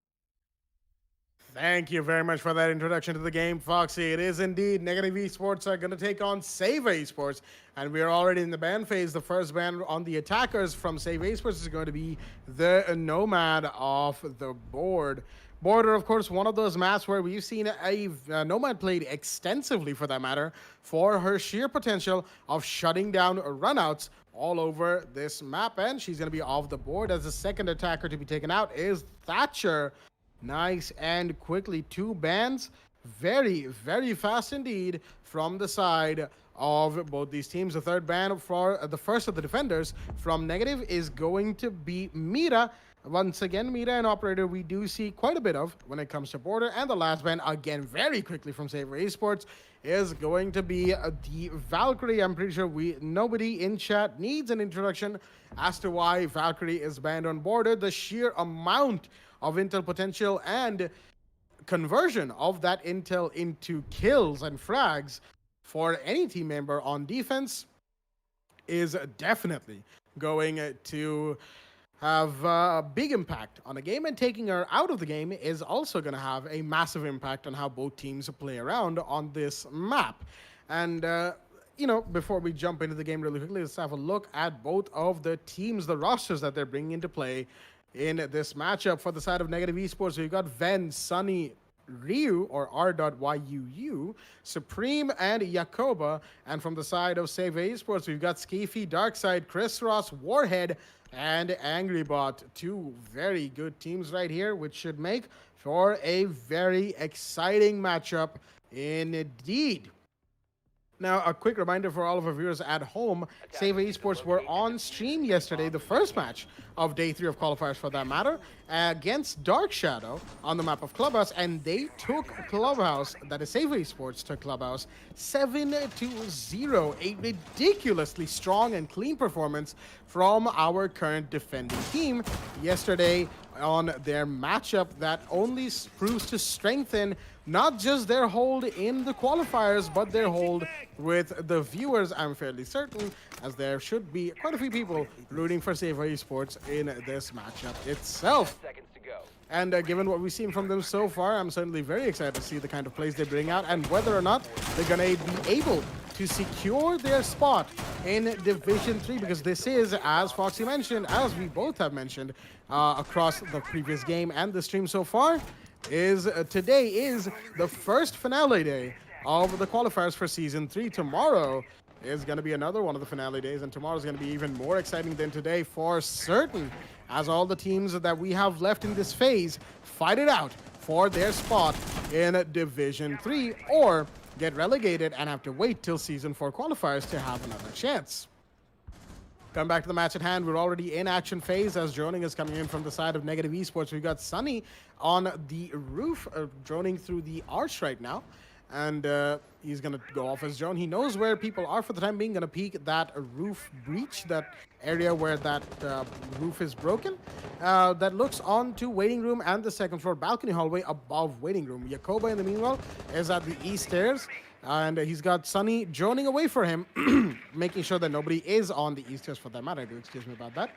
Thank you very much for that introduction to the game, Foxy. It is indeed Negative Esports are going to take on Save Esports, and we are already in the ban phase. The first ban on the attackers from Save Esports is going to be the Nomad off the board. Border, of course, one of those maps where we've seen a Nomad played extensively, for that matter, for her sheer potential of shutting down runouts all over this map, and she's going to be off the board. As the second attacker to be taken out is Thatcher. Nice and quickly, 2 bans. Very, very fast indeed from the side of both these teams. The third ban for the first of the defenders from Negative is going to be Mira. Once again, Mira and Operator we do see quite a bit of when it comes to Border. And the last ban, again, very quickly from Saver Esports, is going to be the Valkyrie. I'm pretty sure nobody in chat needs an introduction as to why Valkyrie is banned on Border. The sheer amount of intel potential and conversion of that intel into kills and frags for any team member on defense is definitely going to have a big impact on a game, and taking her out of the game is also going to have a massive impact on how both teams play around on this map. And before we jump into the game really quickly, let's have a look at both of the teams, the rosters that they're bringing into play in this matchup. For the side of Negative Esports, we've got Ven, Sunny, Ryu, or R.YUU, Supreme, and Yakoba. And from the side of Save Esports, we've got Skeefy, Darkside, Chris Ross, Warhead, and Angrybot. 2 very good teams right here, which should make for a very exciting matchup indeed. Now, a quick reminder for all of our viewers at home, Save Esports were on stream yesterday, the first match of Day 3 of Qualifiers for that matter, against Dark Shadow on the map of Clubhouse, and they took Clubhouse, that is Save Esports took Clubhouse, 7-0, a ridiculously strong and clean performance from our current defending team yesterday on their matchup that only proves to strengthen not just their hold in the qualifiers, but their hold with the viewers, I'm fairly certain, as there should be quite a few people rooting for Save Esports in this matchup itself. Seconds to go. And given what we've seen from them so far, I'm certainly very excited to see the kind of plays they bring out and whether or not they're going to be able to secure their spot in Division 3, because this is, as Foxy mentioned, as we both have mentioned across the previous game and the stream so far, today is the first finale day of the qualifiers for Season 3. Tomorrow is going to be another one of the finale days, and tomorrow is going to be even more exciting than today for certain, as all the teams that we have left in this phase fight it out for their spot in Division 3 or get relegated and have to wait till Season 4 qualifiers to have another chance. Coming back to the match at hand, we're already in action phase as droning is coming in from the side of Negative Esports. We've got Sunny on the roof, droning through the arch right now. And he's going to go off his drone. He knows where people are for the time being. Going to peek that roof breach, that area where that roof is broken. That looks onto waiting room and the second floor balcony hallway above waiting room. Yakoba, in the meanwhile, is at the east stairs. And he's got Sunny droning away for him, making sure that nobody is on the east stairs for that matter. Do excuse me about that.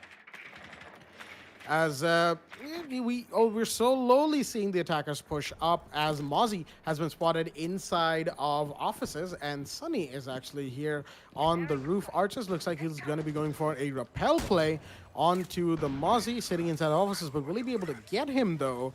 As we're slowly seeing the attackers push up, as Mozzie has been spotted inside of offices, and Sunny is actually here on the roof arches. Looks like he's going to be going for a rappel play onto the Mozzie sitting inside offices, but will he be able to get him though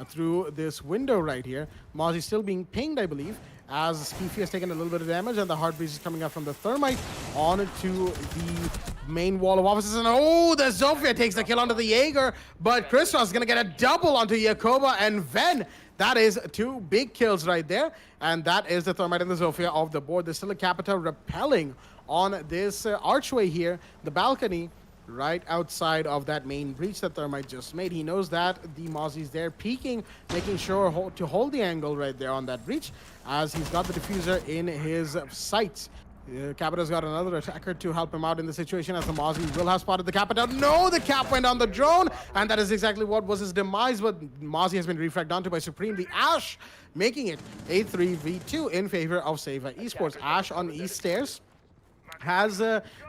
through this window right here? Mozzie still being pinged, I believe, as Skeefy has taken a little bit of damage, and the hard breeze is coming out from the thermite onto the main wall of offices. And the Zofia takes the kill onto the Jaeger, but Christos is going to get a double onto Yakoba and Ven. That is 2 big kills right there, and that is the thermite and the Zofia off the board. There's still a Capita repelling on this archway here, the balcony, right outside of that main breach that Thermite just made. He knows that the Mozzie's there peeking, making sure to hold the angle right there on that breach as he's got the diffuser in his sights. Capita's got another attacker to help him out in the situation as the Mozzie will have spotted the Capita. No, the Cap went on the drone, and that is exactly what was his demise, but Mozzie has been refragged onto by Supreme. The Ash making it a 3v2 in favor of Seva Esports. Ash on East stairs has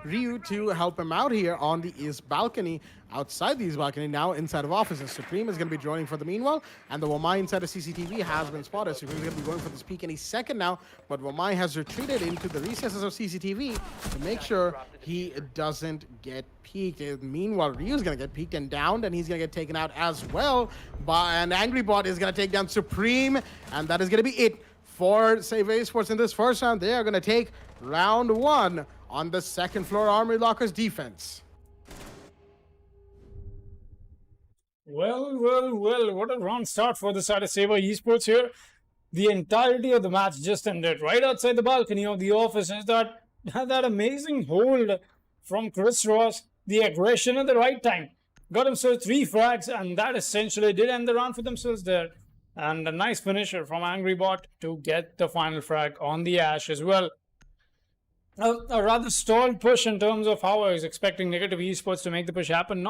Ryu to help him out here on the East balcony. Outside the East balcony, now inside of offices. Supreme is going to be joining for the meanwhile, and the Wamai inside of CCTV has been spotted. Supreme is going to be going for this peek any second now, but Wamai has retreated into the recesses of CCTV to make sure he doesn't get peeked. Meanwhile, Ryu is going to get peeked and downed, and he's going to get taken out as well. And Angry Bot is going to take down Supreme, and that is going to be it for Seva Esports in this first round. They are going to take round 1 on the second floor Armory Lockers defense. Well, what a round start for the side of Seva Esports here. The entirety of the match just ended right outside the balcony of the offices. That amazing hold from Chris Ross, the aggression at the right time. Got himself 3 frags, and that essentially did end the round for themselves there. And a nice finisher from Angry Bot to get the final frag on the Ash as well. A rather stalled push in terms of how I was expecting Negative Esports to make the push happen.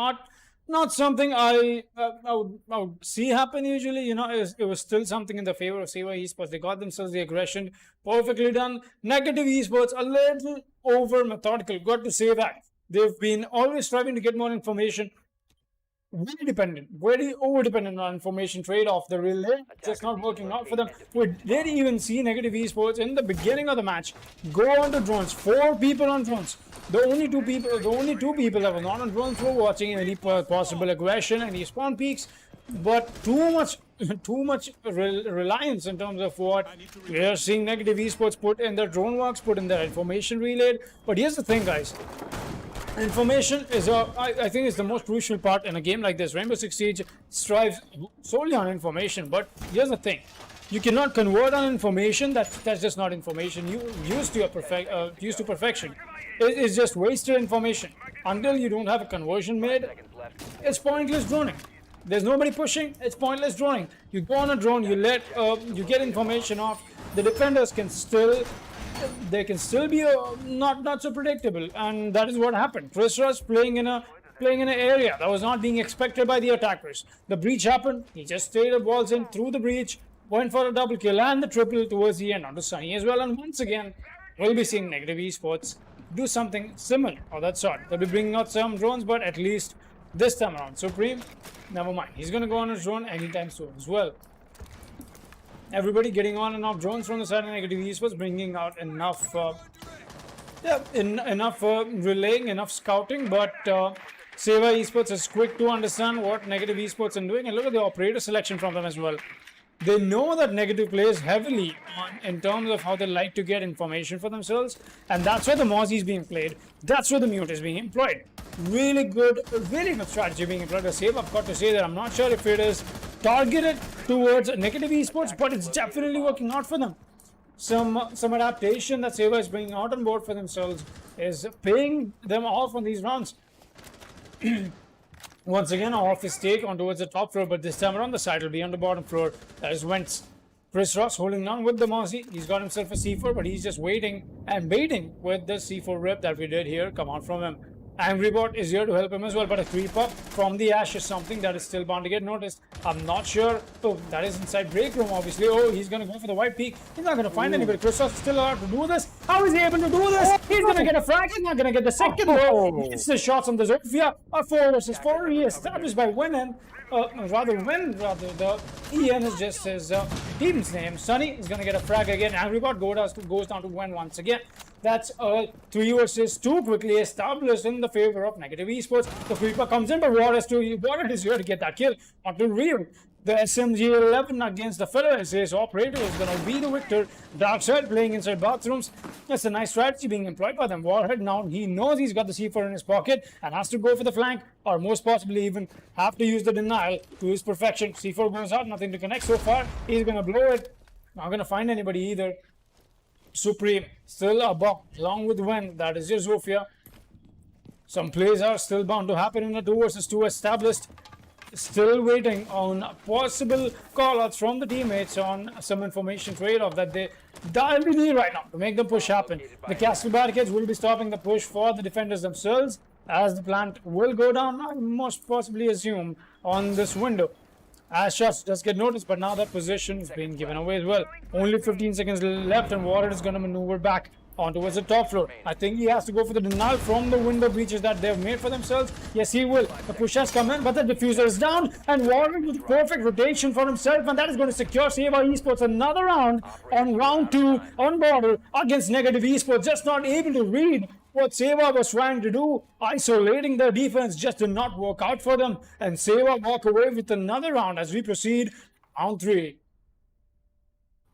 Not something I would see happen usually. You know, it was still something in the favor of Seva Esports. They got themselves the aggression perfectly done. Negative Esports a little over methodical. Got to say that. They've been always striving to get more information. Very over-dependent on information trade-off. The relay just not working out for them. We did even see Negative Esports in the beginning of the match go onto drones. 4 people on drones. The only two people that were not on drones were watching any possible aggression, any spawn peaks, but too much reliance in terms of what we are seeing Negative Esports put in their drone works, put in their information relay. But here's the thing, guys. Information is, I think, is the most crucial part in a game like this. Rainbow Six Siege strives solely on information, but here's the thing. You cannot convert on information that's just not information. You used to perfection. It's just wasted information. Until you don't have a conversion made, it's pointless droning. There's nobody pushing, it's pointless droning. You go on a drone, you get information off. The defenders can still be not so predictable, and that is what happened. Chris Rush playing in an area that was not being expected by the attackers. The breach happened. He just stayed the balls in through the breach, went for a double kill and the triple towards the end onto Sunny as well. And once again, we'll be seeing Negative Esports do something similar of that sort. They'll be bringing out some drones, but at least this time around, Supreme, never mind. He's going to go on his drone anytime soon as well. Everybody getting on and off drones from the side of Negative Esports, bringing out enough, relaying, enough scouting. But Seva Esports is quick to understand what Negative Esports are doing, and look at the operator selection from them as well. They know that Negative plays heavily in terms of how they like to get information for themselves, and that's where the Mozzie is being played. That's where the Mute is being employed. Really good strategy being employed by Seva. I've got to say that I'm not sure if it is targeted towards Negative Esports, but it's definitely working out for them. Some adaptation that Seva is bringing out on board for themselves is paying them off on these rounds. Once again, off his take on towards the top floor, but this time around the side will be on the bottom floor. That is Wentz. Chris Ross holding on with the Mozzie. He's got himself a C4, but he's just waiting and baiting with the C4 rip that we did here come out from him. Angry Bot is here to help him as well, but a creep up from the Ash is something that is still bound to get noticed. I'm not sure. Oh, that is inside break room, obviously. Oh, he's going to go for the white peak. He's not going to find anybody. Chris Ross is still allowed to do this. How is he able to do this? He's going to get a frag. He's not going to get the second though. It's the shots on the Zofia. A 4 versus 4. He established by Win. The EN is just his team's name. Sunny is going to get a frag again. Angry Bot goes down to Win once again. That's a 3 versus 2 quickly established in the favor of Negative Esports. The creeper comes in, but Warren is here to get that kill. Onto Ryu. The SMG-11 against the fellow SS operator is going to be the victor. Darkseid playing inside bathrooms. That's a nice strategy being employed by them. Warhead now, he knows he's got the C4 in his pocket and has to go for the flank, or most possibly even have to use the denial to his perfection. C4 goes out, nothing to connect so far. He's going to blow it. Not going to find anybody either. Supreme still above, along with Wen. That is your Zofia. Some plays are still bound to happen in a 2 versus 2 established. Still waiting on possible call-outs from the teammates on some information trade-off that they dialed in right now to make the push happen. The castle barricades will be stopping the push for the defenders themselves, as the plant will go down, I most possibly assume, on this window. As shots just get noticed, but now that position is being given away as well. Only 15 seconds left, and Warren is going to maneuver back on towards the top floor. I think he has to go for the denial from the window breaches that they've made for themselves. Yes, he will. The push has come in, but the diffuser is down, and Warren with perfect rotation for himself, and that is going to secure Seva Esports another round on round 2 on border against Negative Esports. Just not able to read what Seva was trying to do. Isolating their defense just did not work out for them, and Seva walk away with another round as we proceed round 3.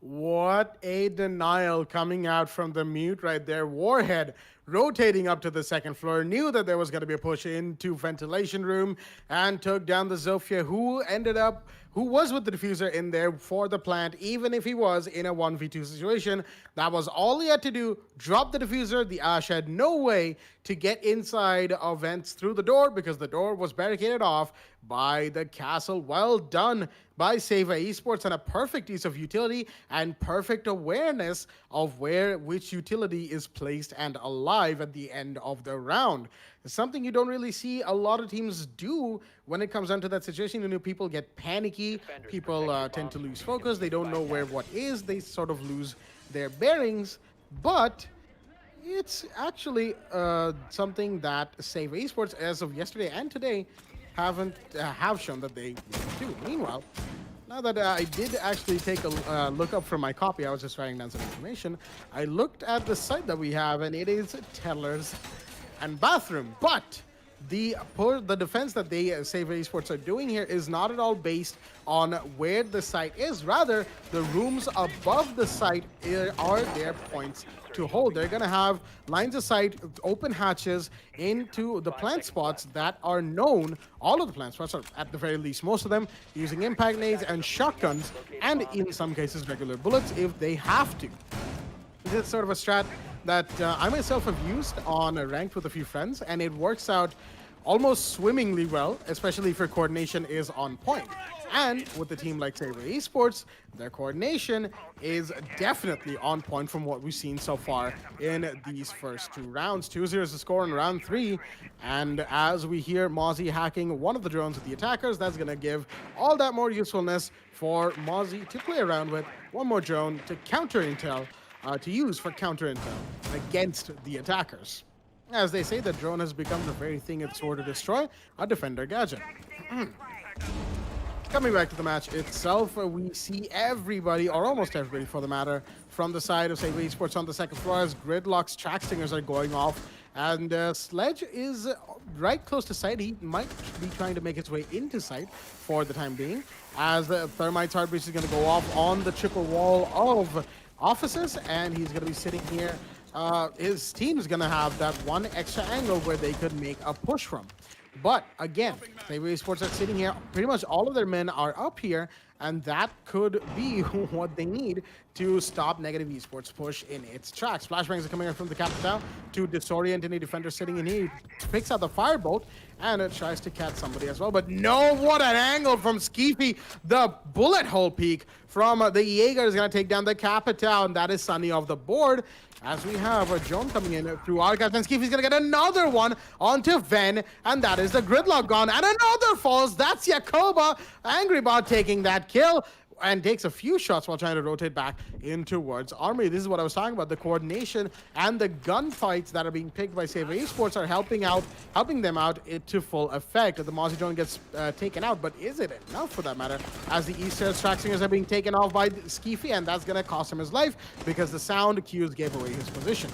What a denial coming out from the mute right there. Warhead rotating up to the second floor, knew that there was going to be a push into ventilation room, and took down the Zofia, who was with the diffuser in there for the plant, even if he was in a 1v2 situation. That was all he had to do, drop the diffuser. The Ash had no way to get inside of vents through the door because the door was barricaded off by the castle. Well done by Seva Esports, and a perfect use of utility and perfect awareness of which utility is placed and alive at the end of the round. It's something you don't really see a lot of teams do when it comes down to that situation. You know, people get panicky, people tend to lose focus, they don't know where what is, they sort of lose their bearings, but it's actually something that Seva Esports, as of yesterday and today, have shown that they do. Meanwhile, now that I did actually take a look up from my copy, I was just writing down some information. I looked at the site that we have, and it is Teller's and Bathroom. But the defense that they Seva Esports are doing here is not at all based on where the site is. Rather, the rooms above the site are their points to hold. They're going to have lines of sight, open hatches into the plant spots that are known. All of the plant spots, or at the very least most of them, using impact nades and shotguns, and in some cases regular bullets if they have to. This is sort of a strat that I myself have used on a ranked with a few friends, and it works out almost swimmingly well, especially if your coordination is on point. And with a team like Seva Esports, their coordination is definitely on point from what we've seen so far in these first 2 rounds. 2-0 is the score in round 3, and as we hear Mozzie hacking one of the drones with the attackers, that's going to give all that more usefulness for Mozzie to play around with. One more drone to counter intel, to use for counter intel against the attackers. As they say, the drone has become the very thing it's sworn to destroy, a defender gadget. Coming back to the match itself, we see everybody, or almost everybody for the matter, from the side of Seva Esports on the second floor as Gridlock's track stingers are going off. And Sledge is right close to site. He might be trying to make his way into site for the time being, as the Thermite's Heartbreach is going to go off on the triple wall of offices, and he's going to be sitting here. His team is going to have that one extra angle where they could make a push from. But again, Seva Esports are sitting here. Pretty much all of their men are up here, and that could be what they need to stop Negative Esports' push in its tracks. Flashbangs are coming in from the capital to disorient any defender sitting in here. He picks out the firebolt, and it tries to catch somebody as well. But no, what an angle from Skeefy. The bullet hole peak from the Jaeger is going to take down the capital, and that is Sunny off the board. As we have a drone coming in through Archives, and Skeefy's going to get another one onto Ven, and that is the Gridlock gone, and another falls. That's Yakoba. Angrybot taking that kill, and takes a few shots while trying to rotate back in towards Armory. This is what I was talking about. The coordination and the gunfights that are being picked by Seva Esports are helping them out to full effect. The Mozzie drone gets taken out, but is it enough for that matter? As the East Stairs track singers are being taken off by Skeefy, and that's going to cost him his life because the sound cues gave away his position.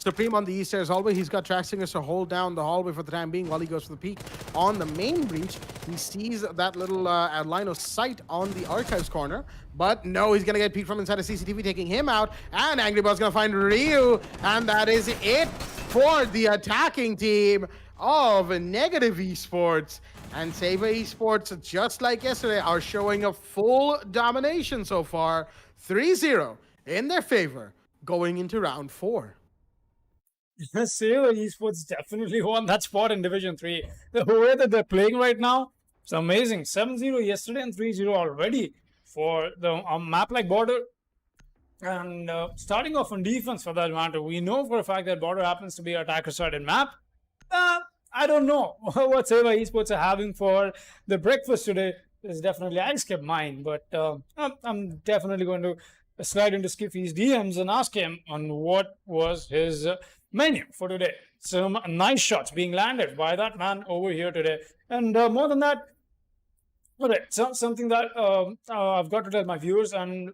Supreme on the East Stairs hallway. He's got track singers to hold down the hallway for the time being while he goes for the peak on the main breach. He sees that little line of sight on the Archives corner, but no, he's going to get peeked from inside a CCTV, taking him out, and Angrybot's going to find Ryu, and that is it for the attacking team of Negative Esports. And Seva Esports, just like yesterday, are showing a full domination so far. 3-0 in their favor going into round 4. Saber Esports definitely won that spot in Division 3. The way that they're playing right now, it's amazing. 7-0 yesterday and 3-0 already for the map like Border. And starting off on defense for that matter, we know for a fact that Border happens to be an attacker-sided map. I don't know what Saber Esports are having for the breakfast today. Is definitely, I skipped mine, but I'm definitely going to slide into Skiffy's DMs and ask him on what was his menu for today. Some nice shots being landed by that man over here today. And more than that, something that I've got to tell my viewers and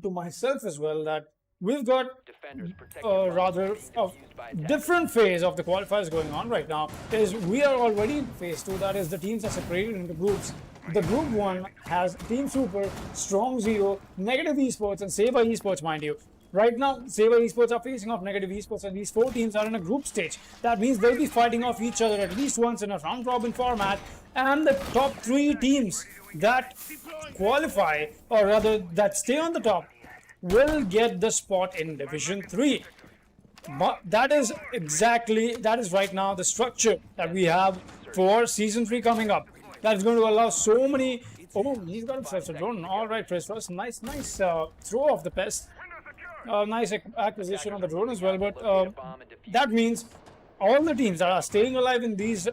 to myself as well, that we've got Defenders protect your bombs rather from being a defused by attackers. different phase of the qualifiers going on right now. Is we are already in phase 2, that is the teams are separated into groups. The group 1 has Team Super, Strong Zero, Negative Esports and Saber Esports, mind you. Right now, Saber Esports are facing off Negative Esports, and these 4 teams are in a group stage. That means they'll be fighting off each other at least once in a round-robin format, and the top 3 teams that qualify, or rather that stay on the top, will get the spot in Division 3. But that is right now the structure that we have for Season 3 coming up. That is going to allow so many... Oh, he's got himself a drone. All right, Chris Ross. Nice throw off the pest. Nice acquisition on the drone as well. But that means all the teams that are staying alive in these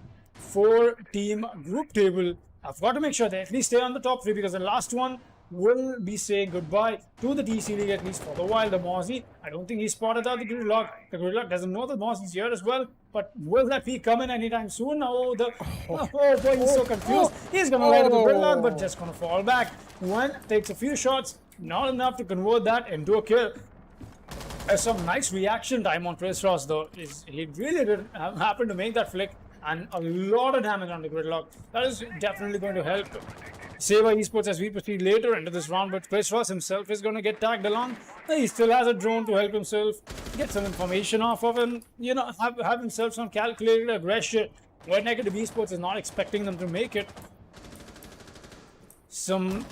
4-team group table have got to make sure they at least stay on the top 3, because the last one will be saying goodbye to the TC League, at least for the while. The Mozzie, I don't think he spotted out the Gridlock. The Gridlock doesn't know the Mozzie's here as well, but will that be coming anytime soon? Oh boy, he's so confused. He's gonna light up the Gridlock, but just gonna fall back. One takes a few shots, not enough to convert that into a kill. Some nice reaction time on Chris Ross though. He really did happen to make that flick, and a lot of damage on the Gridlock. That is definitely going to help Saber Esports as we proceed later into this round, but Chris Ross himself is going to get tagged along. He still has a drone to help himself get some information off of him, you know, have himself some calculated aggression where Negative Esports is not expecting them to make it. Some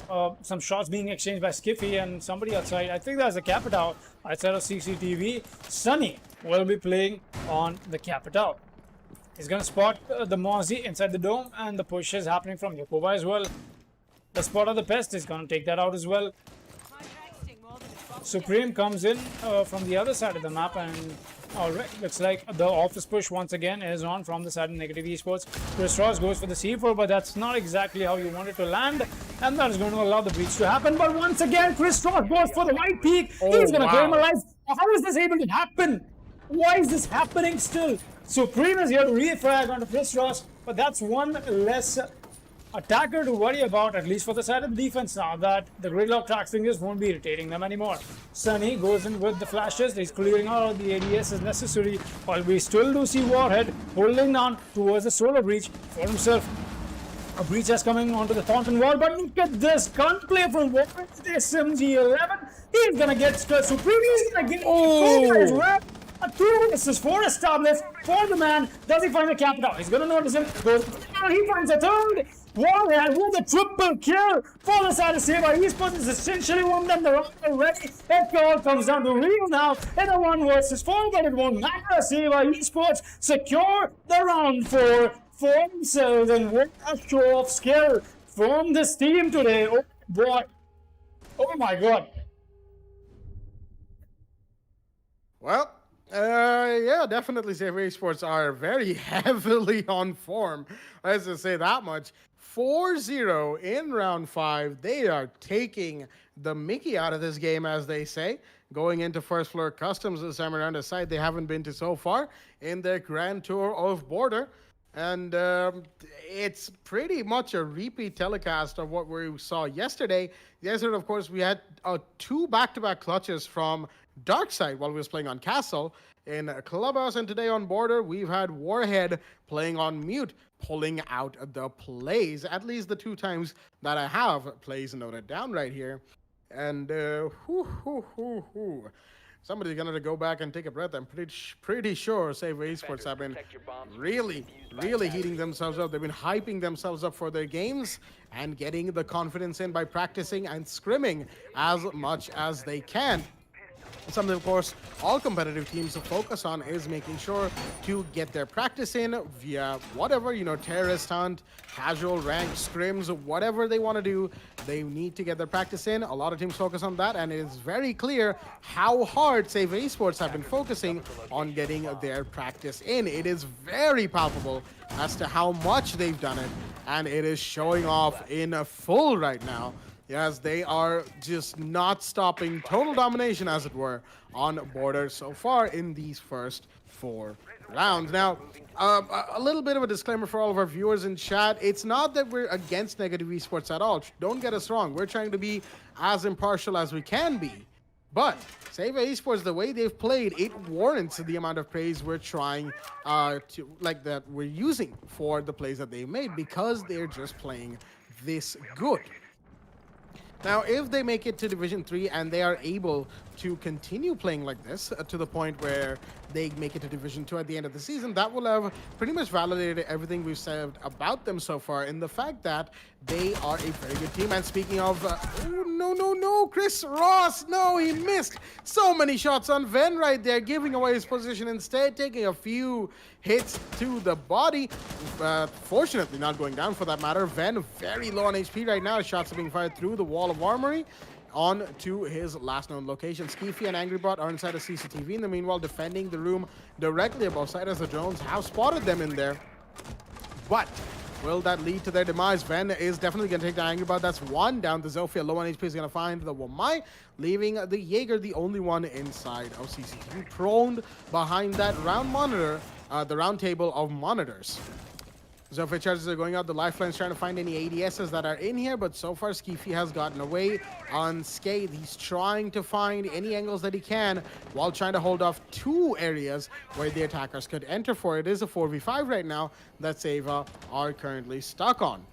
shots being exchanged by Skiffy and somebody outside. I think that's the Capital outside of CCTV. Sunny will be playing on the Capital. He's going to spot the Mozzie inside the dome, and the push is happening from Yokoba as well. The spot of the pest is going to take that out as well. Supreme comes in from the other side of the map, and alright, looks like the office push once again is on from the side of Negative Esports. Chris Ross goes for the C4, but that's not exactly how you want it to land, and that is going to allow the breach to happen. But once again, Chris Ross goes for the white peak. He's going to claim a life. How is this able to happen? Why is this happening still? Supreme is here to refrag onto Chris Ross, but that's one less attacker to worry about, at least for the side of the defense now, that the Gridlock track fingers won't be irritating them anymore. Sunny goes in with the flashes. He's clearing out all the ADS as necessary, while we still do see Warhead holding on towards the solar breach for himself. A breach is coming onto the Thornton wall, but look at this gunplay from Warhead. The SMG-11. He's gonna get Supreme. He's gonna get a 2 versus 4 established for the man. Does he find the Capital? He's gonna notice him. He finds a third. Warhead with a triple kill for the side of Saber Esports. Is essentially won them the round already. It all comes down to real now in a 1 versus 4, but it won't matter. Saber Esports secure the round 4 for themselves, and what a show of skill from this team today. Oh boy. Oh my god. Well, yeah, definitely Saber Esports are very heavily on form. Let's just say that much. 4-0 in round 5. They are taking the mickey out of this game, as they say. Going into First Floor Customs this time around, a site they haven't been to so far in their grand tour of Border. And it's pretty much a repeat telecast of what we saw yesterday. Yesterday, of course, we had 2 back-to-back clutches from Darkside while we was playing on Castle in Clubhouse, and today on Border we've had Warhead playing on mute, pulling out the plays, at least the 2 times that I have plays noted down right here. And somebody's gonna go back and take a breath. I'm pretty sure Saber Esports have been really heating themselves up. They've been hyping themselves up for their games and getting the confidence in by practicing and scrimming as much as they can. Something, of course, all competitive teams focus on is making sure to get their practice in via whatever, terrorist hunt, casual, ranked, scrims, whatever they want to do. They need to get their practice in. A lot of teams focus on that, and it is very clear how hard Save Esports have been focusing on getting their practice in. It is very palpable as to how much they've done it, and it is showing off in full right now. Yes, they are just not stopping, total domination, as it were, on Border so far in these first 4 rounds. Now, a little bit of a disclaimer for all of our viewers in chat. It's not that we're against negative esports at all. Don't get us wrong. We're trying to be as impartial as we can be. But Save Esports, the way they've played, it warrants the amount of praise we're trying that we're using for the plays that they've made, because they're just playing this good. Now, if they make it to Division 3 and they are able to continue playing like this to the point where they make it to Division 2 at the end of the season, that will have pretty much validated everything we've said about them so far, in the fact that they are a very good team. And speaking of, no, Chris Ross, no, he missed so many shots on Ven right there, giving away his position instead, taking a few hits to the body. Fortunately, not going down for that matter. Ven very low on HP right now. Shots are being fired through the wall of armory on to his last known location. Skeefy and Angrybot are inside a CCTV in the meanwhile, defending the room directly above side, as the drones have spotted them in there. But will that lead to their demise? Ven is definitely going to take the Angrybot. That's one down. The Zofia low on HP is going to find the Wamai, leaving the Jaeger the only one inside of CCTV, prone behind that round monitor, the round table of monitors. Zofia charges are going out. The Lifeline's trying to find any ADSs that are in here, but so far Skeefy has gotten away unscathed. He's trying to find any angles that he can while trying to hold off 2 areas where the attackers could enter for. It is a 4v5 right now that Seva are currently stuck on.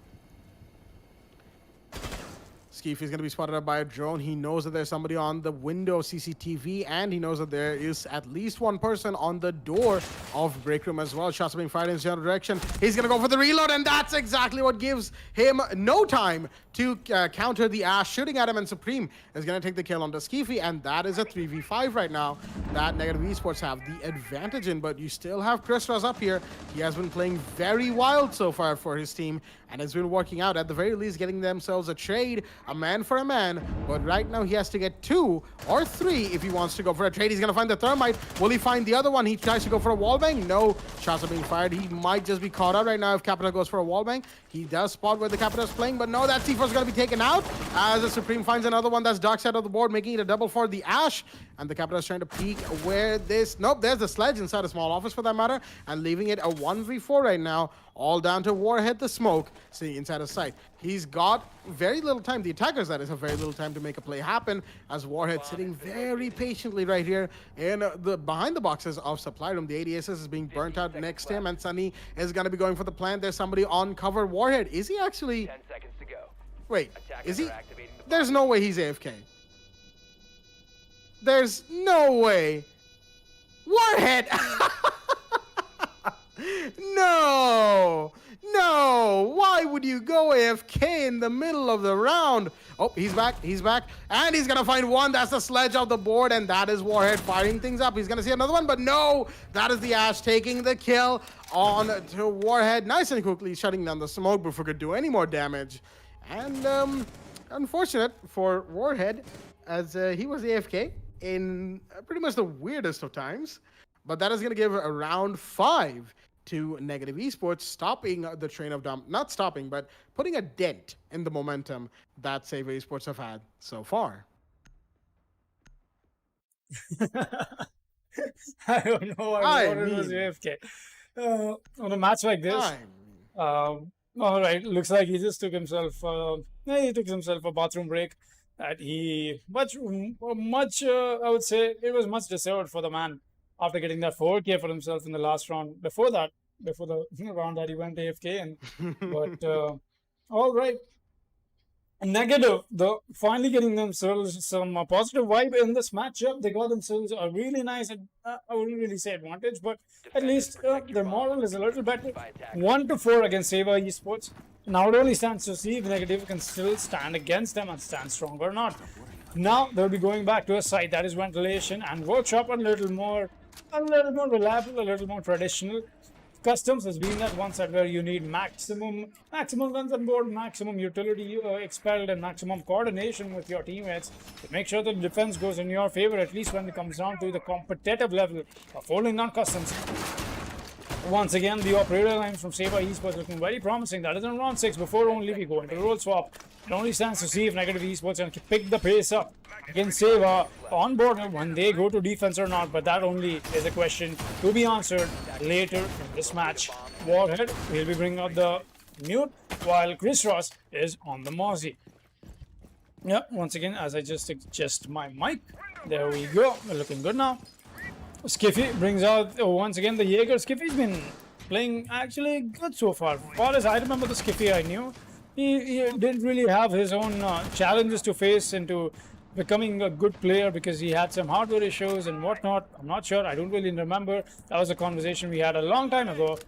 Skeefy is going to be spotted up by a drone. He knows that there's somebody on the window CCTV, and he knows that there is at least one person on the door of break room as well. Shots are being fired in his general direction. He's going to go for the reload, and that's exactly what gives him no time to counter the Ash shooting at him, and Supreme is going to take the kill on the Skeefy, and that is a 3v5 right now that Negative Esports have the advantage in. But you still have Chris Ross up here. He has been playing very wild so far for his team, and has been working out, at the very least getting themselves a trade, a man for a man. But right now he has to get 2 or 3 if he wants to go for a trade. He's going to find the Thermite. Will he find the other one? He tries to go for a wallbang. No, shots are being fired. He might just be caught out right now if Capita goes for a wallbang. He does spot where the Capita is playing, but no, that C4 is going to be taken out as the Supreme finds another one that's dark side of the board, making it a double for the Ash. And the Capita is trying to peek where this... Nope, there's the Sledge inside a small office for that matter, and leaving it a 1v4 right now, all down to Warhead the Smoke sitting inside of sight. He's got very little time, the attackers that is, have very little time to make a play happen, as Warhead sitting very patiently right here in the behind the boxes of supply room. The ADSs is being burnt out next to him, and Sunny is going to be going for the plant. There's somebody on cover. Warhead, is he actually... 10 seconds to go. Wait, Attackers is he... are activating the There's no way he's AFK. There's no way. Warhead! No! No! Why would you go AFK in the middle of the round? Oh, he's back. He's back. And he's going to find one. That's the Sledge off the board. And that is Warhead firing things up. He's going to see another one. But no! That is the Ash taking the kill on to Warhead. Nice and quickly shutting down the smoke before it could do any more damage. And unfortunate for Warhead, as he was AFK in pretty much the weirdest of times. But that is going to give a round 5 to Negative Esports, stopping the train of not stopping, but putting a dent in the momentum that Save Esports have had so far. I don't know why it was AFK. On a match like this, all right, looks like he just took himself, he took himself a bathroom break. That he much, I would say it was much deserved for the man after getting that 4K for himself in the last round. Before the round that he went AFK, but all right. Negative, though, finally getting themselves some positive vibe in this matchup. They got themselves a really nice, I wouldn't really say advantage, but at least their moral is a little better. 1-4 against Saber Esports. Now it only stands to see if Negative can still stand against them and stand strong or not. Now they'll be going back to a site that is ventilation and workshop a little more reliable, a little more traditional. Customs has been that one side where you need maximum guns on board, maximum utility expelled, and maximum coordination with your teammates to make sure that the defense goes in your favor, at least when it comes down to the competitive level of holding down customs. Once again, the operator lines from Saber Esports looking very promising. That is in round 6. Before only we go into the role swap, it only stands to see if Negative Esports can pick the pace up against Saber on board when they go to defense or not. But that only is a question to be answered later in this match. Warhead will be bringing up the mute while Chris Ross is on the Mozzie. Yeah, once again, as I just adjust my mic, there we go. We're looking good now. Skiffy brings out once again the Jaeger. Skiffy's been playing actually good so far. As far as I remember the Skiffy I knew, he didn't really have his own challenges to face into becoming a good player because he had some hardware issues and whatnot. I'm not sure. I don't really remember. That was a conversation we had a long time ago.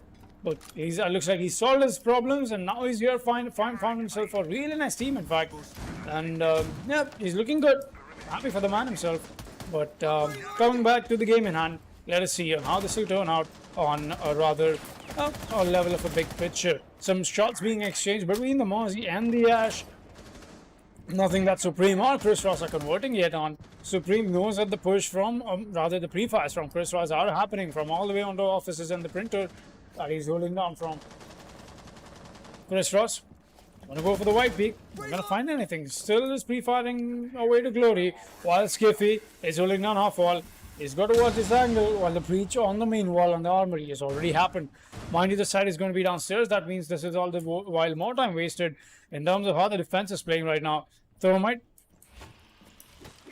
But it looks like he solved his problems and now he's here found himself a really nice team, in fact. And yeah, he's looking good. Happy for the man himself. But coming back to the game in hand, let us see how this will turn out on a rather a level of a big picture. Some shots being exchanged between the Mozzie and the Ash. Nothing that Supreme or Chris Ross are converting yet on. Supreme knows that the push from, rather the pre-fires from Chris Ross are happening from all the way onto offices and the printer that he's holding down from. Chris Ross, gonna go for the white peak. Not gonna find anything. Still is pre-firing away to glory while Skiffy is holding down half wall. He's got to watch this angle while the breach on the main wall on the armory has already happened. Mind you, the side is going to be downstairs. That means this is all the while more time wasted in terms of how the defense is playing right now. Thermite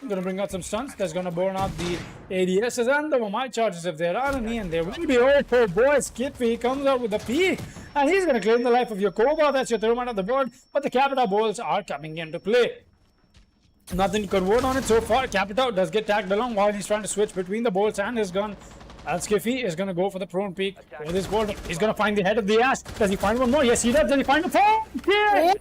gonna bring out some stunts. That's gonna burn out the ADSs and the Thermite charges if there are any, and there will be. Oh boy, Skiffy comes out with the peak, and he's gonna claim the life of your Cobra. That's your Thermite on the board, but the Capita bolts are coming into play. Nothing to convert on it so far. Capita does get tagged along while he's trying to switch between the bolts and his gun. And Skiffy is going to go for the prone peak with his gold. He's going to find the head of the Ash. Does he find one more? Yes, he does. Does he find the phone? Yeah!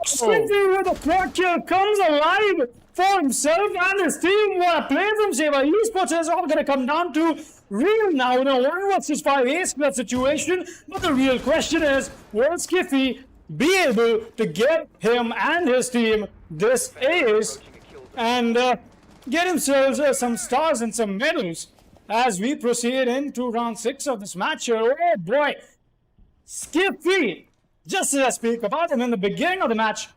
Skiffy with a quad kill comes alive for himself and his team. What a play from Saber Esports is all going to come down to real now. No one wants his 5 ace that situation. But the real question is, will Skiffy be able to get him and his team this ace and get themselves some stars and some medals as we proceed into round 6 of this match here? Oh boy, Skiffy, just as I speak about him in the beginning of the match,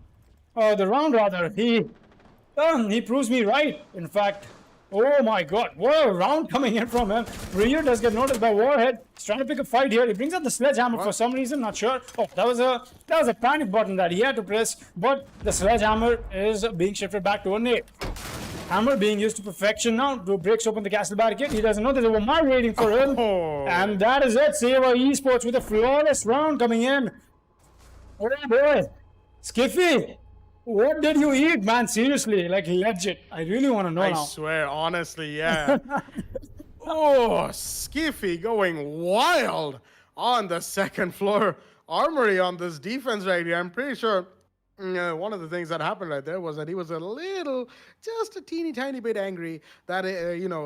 the round rather, he proves me right. In fact, oh my god, what a round coming in from him. Ryu does get noticed by Warhead. He's trying to pick a fight here. He brings out the sledgehammer for some reason, not sure. Oh, that was a panic button that he had to press, but the sledgehammer is being shifted back to a nade. Hammer being used to perfection now to breaks open the castle barricade. He doesn't know there's a Wamai waiting for him. Oh. And that is it. Saber Esports with a flawless round coming in. Oh boy. Skiffy, what did you eat, man? Seriously, like legit. I really want to know now. I swear, honestly, yeah. Oh, Skiffy going wild on the second floor armory on this defense right here. I'm pretty sure one of the things that happened right there was that he was just a teeny tiny bit angry that,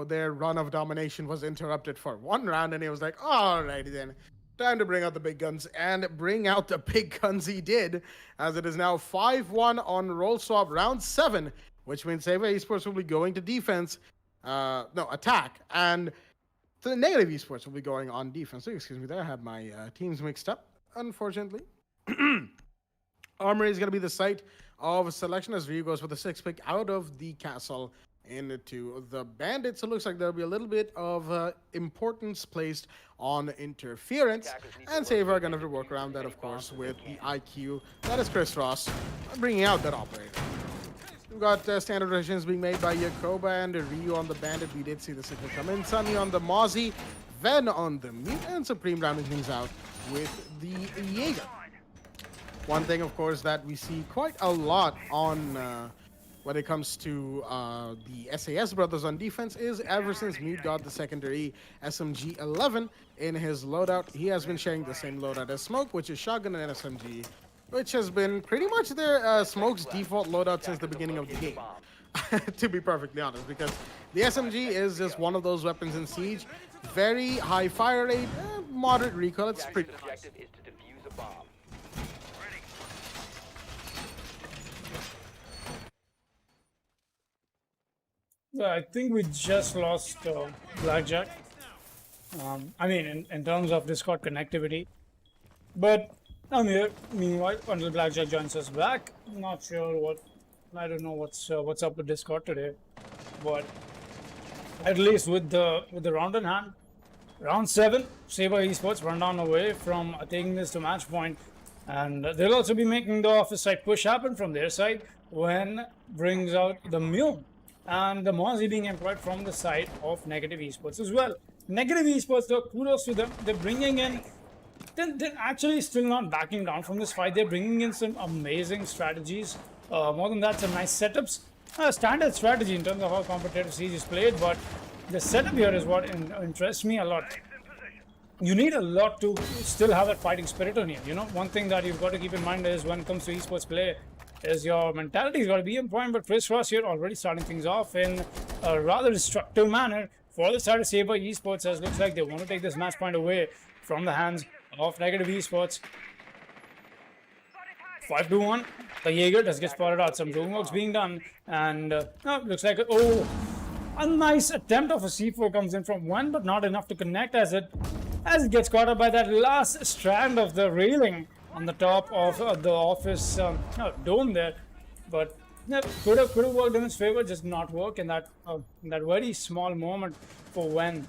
their run of domination was interrupted for one round. And he was like, alrighty then, time to bring out the big guns. And bring out the big guns he did, as it is now 5-1 on roll swap round 7, which means Saber Esports will be going to defense, attack. And the Negative Esports will be going on defense. So, excuse me there, I had my teams mixed up, unfortunately. Armory is going to be the site of selection as Ryu goes for the 6th pick out of the castle into the bandits. So it looks like there'll be a little bit of importance placed on interference. And Saber are going to have to work around that, of course, with the IQ. That is Chris Ross bringing out that operator. We've got standard rotations being made by Yakoba and Ryu on the bandit. We did see the signal come in. Sunny on the Mozzie, Ven on the mute, and Supreme rounding things out with the Jaeger. One thing, of course, that we see quite a lot on when it comes to the SAS brothers on defense is ever since Mute got the secondary SMG-11 in his loadout, he has been sharing the same loadout as Smoke, which is shotgun and SMG, which has been pretty much their Smoke's default loadout since the beginning of the game. to be perfectly honest, because the SMG is just one of those weapons in Siege. Very high fire rate, moderate recoil. It's pretty. Objective is to defuse a bomb. Yeah, I think we just lost Blackjack. I mean, in terms of Discord connectivity. But I'm here, meanwhile, until Blackjack joins us back. Not sure what, I don't know what's up with Discord today. But at least with the round in hand, round 7, Saber Esports run down away from taking this to match point. And they'll also be making the office side push happen from their side when brings out the Mew. And the Mozzie being employed from the side of Negative Esports as well. Negative Esports, though, kudos to them. They're bringing in, they're actually still not backing down from this fight. They're bringing in some amazing strategies. More than that, some nice setups. Standard strategy in terms of how competitive Siege is played, but the setup here is what interests me a lot. You need a lot to still have that fighting spirit on you. You know, one thing that you've got to keep in mind is when it comes to esports play, is your mentality's got to be on point. But Chris Ross here already starting things off in a rather destructive manner for the side of Saber Esports, as looks like they want to take this match point away from the hands of Negative Esports. 5-2-1. The Jaeger does get spotted out. Some doing works being done, and looks like a nice attempt of a C4 comes in from one, but not enough to connect as it gets caught up by that last strand of the railing on the top of the office dome there. But could have worked in his favor, just not work in that very small moment for Wen.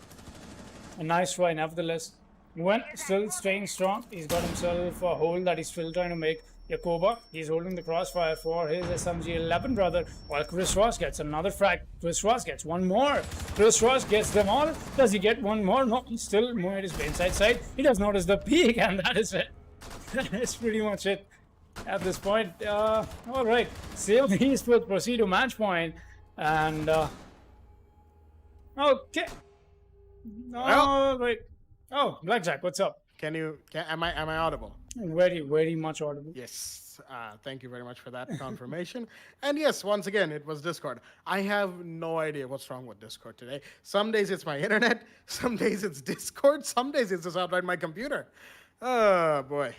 A nice try nevertheless. Wen still staying strong. He's got himself a hole that he's still trying to make. Yakoba, he's holding the crossfire for his SMG-11 brother, while Chris Ross gets another frag. Chris Ross gets one more. Chris Ross gets them all. Does he get one more? No, he's still moving his inside side. He does notice the peak, and that is it. That's pretty much it at this point. Alright, Saber Esports proceed to match point, and okay. Alright. Oh, Blackjack, what's up? Am I audible? Very much audible. Yes. Thank you very much for that confirmation. And yes, once again, it was Discord. I have no idea what's wrong with Discord today. Some days it's my internet, some days it's Discord, some days it's just outright my computer. Oh boy.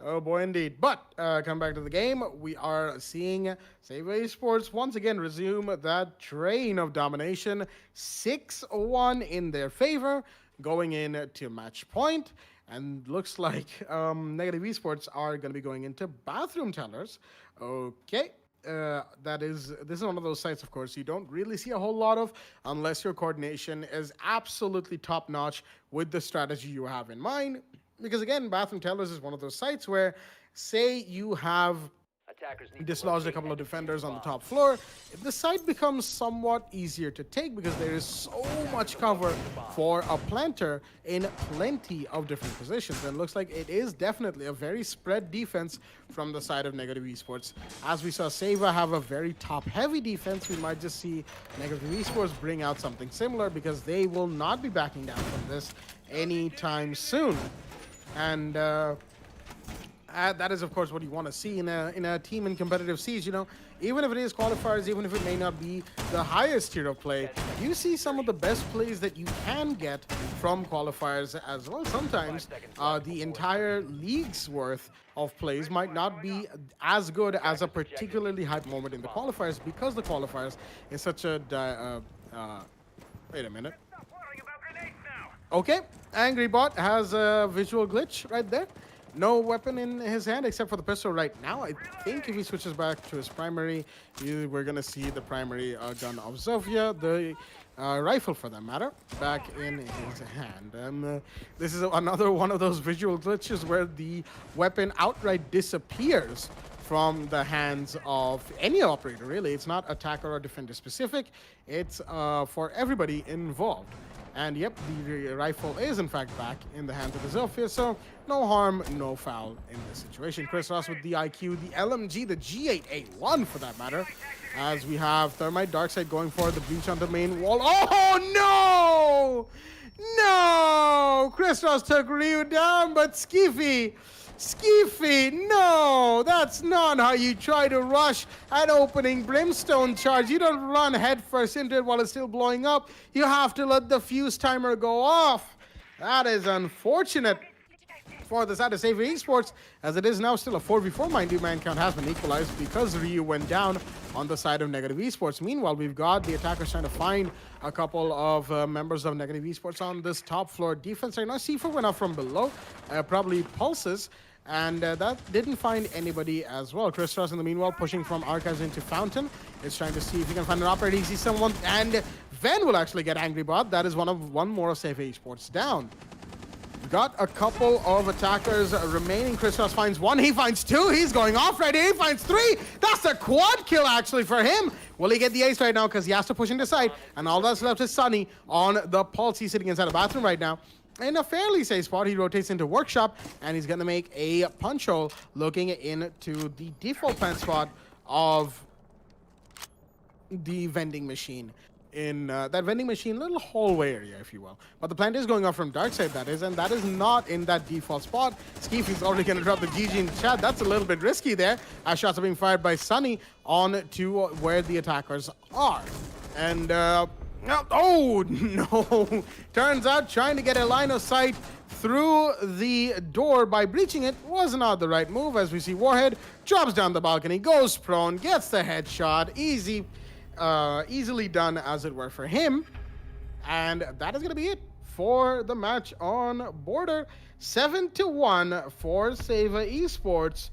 Oh boy indeed. But come back to the game. We are seeing Saber Esports once again resume that train of domination. 6-1 in their favor, going in to match point. And looks like Negative Esports are going to be going into bathroom tellers. Okay. This is one of those sites, of course, you don't really see a whole lot of unless your coordination is absolutely top notch with the strategy you have in mind. Because again, bathroom tellers is one of those sites where, say you have dislodged a couple of defenders on the top floor, the site becomes somewhat easier to take because there is so much cover for a planter in plenty of different positions. And it looks like it is definitely a very spread defense from the side of Negative Esports. As we saw Seva have a very top-heavy defense, we might just see Negative Esports bring out something similar because they will not be backing down from this anytime soon. And that is, of course, what you want to see in a team in competitive Siege. You know, even if it is qualifiers, even if it may not be the highest tier of play, you see some of the best plays that you can get from qualifiers as well. Sometimes the entire league's worth of plays might not be as good as a particularly hype moment in the qualifiers because the qualifiers is such a wait a minute. Okay, Angry Bot has a visual glitch right there. No weapon in his hand except for the pistol right now. I think if he switches back to his primary, we're going to see the primary gun of Zofia, the rifle for that matter, back in his hand. This is another one of those visual glitches where the weapon outright disappears from the hands of any operator, really. It's not attacker or defender specific. It's for everybody involved. And yep, the rifle is in fact back in the hands of the Zofia, so no harm, no foul in this situation. Chris Ross with the IQ, the LMG, the G8A1 for that matter, as we have Thermite Darkseid going for the breach on the main wall. Oh no! No! Chris Ross took Ryu down, but Skiffy Skiffy, no, that's not how you try to rush an opening brimstone charge. You don't run headfirst into it while it's still blowing up. You have to let the fuse timer go off. That is unfortunate for the side of Saver Esports, as it is now still a 4v4. Mind you, man count has been equalized because Ryu went down on the side of Negative Esports. Meanwhile, we've got the attackers trying to find a couple of members of Negative Esports on this top floor defense right now. C4 went up from below, probably pulses, and that didn't find anybody as well. Chris Ross, in the meanwhile, pushing from Archives into Fountain, is trying to see if he can find an operator. He sees someone, and Ven will actually get angry, but that is one more of Safe Esports down. Got a couple of attackers remaining. Chris Ross finds one, he finds two, he's going off right here, he finds three. That's a quad kill actually for him. Will he get the ace right now? Because he has to push into side, and all that's left is Sunny on the pulse. He's sitting inside a bathroom right now. In a fairly safe spot, he rotates into Workshop, and he's going to make a punch hole looking into the default plant spot of the vending machine. In that vending machine, little hallway area, if you will. But the plant is going off from dark side, that is, and that is not in that default spot. Skeefy's already going to drop the GG in the chat. That's a little bit risky there, as shots are being fired by Sunny on to where the attackers are. And, oh, no. Turns out trying to get a line of sight through the door by breaching it was not the right move, as we see Warhead drops down the balcony, goes prone, gets the headshot, easily done, as it were, for him. And that is going to be it for the match on Border. 7-1 for Seva Esports.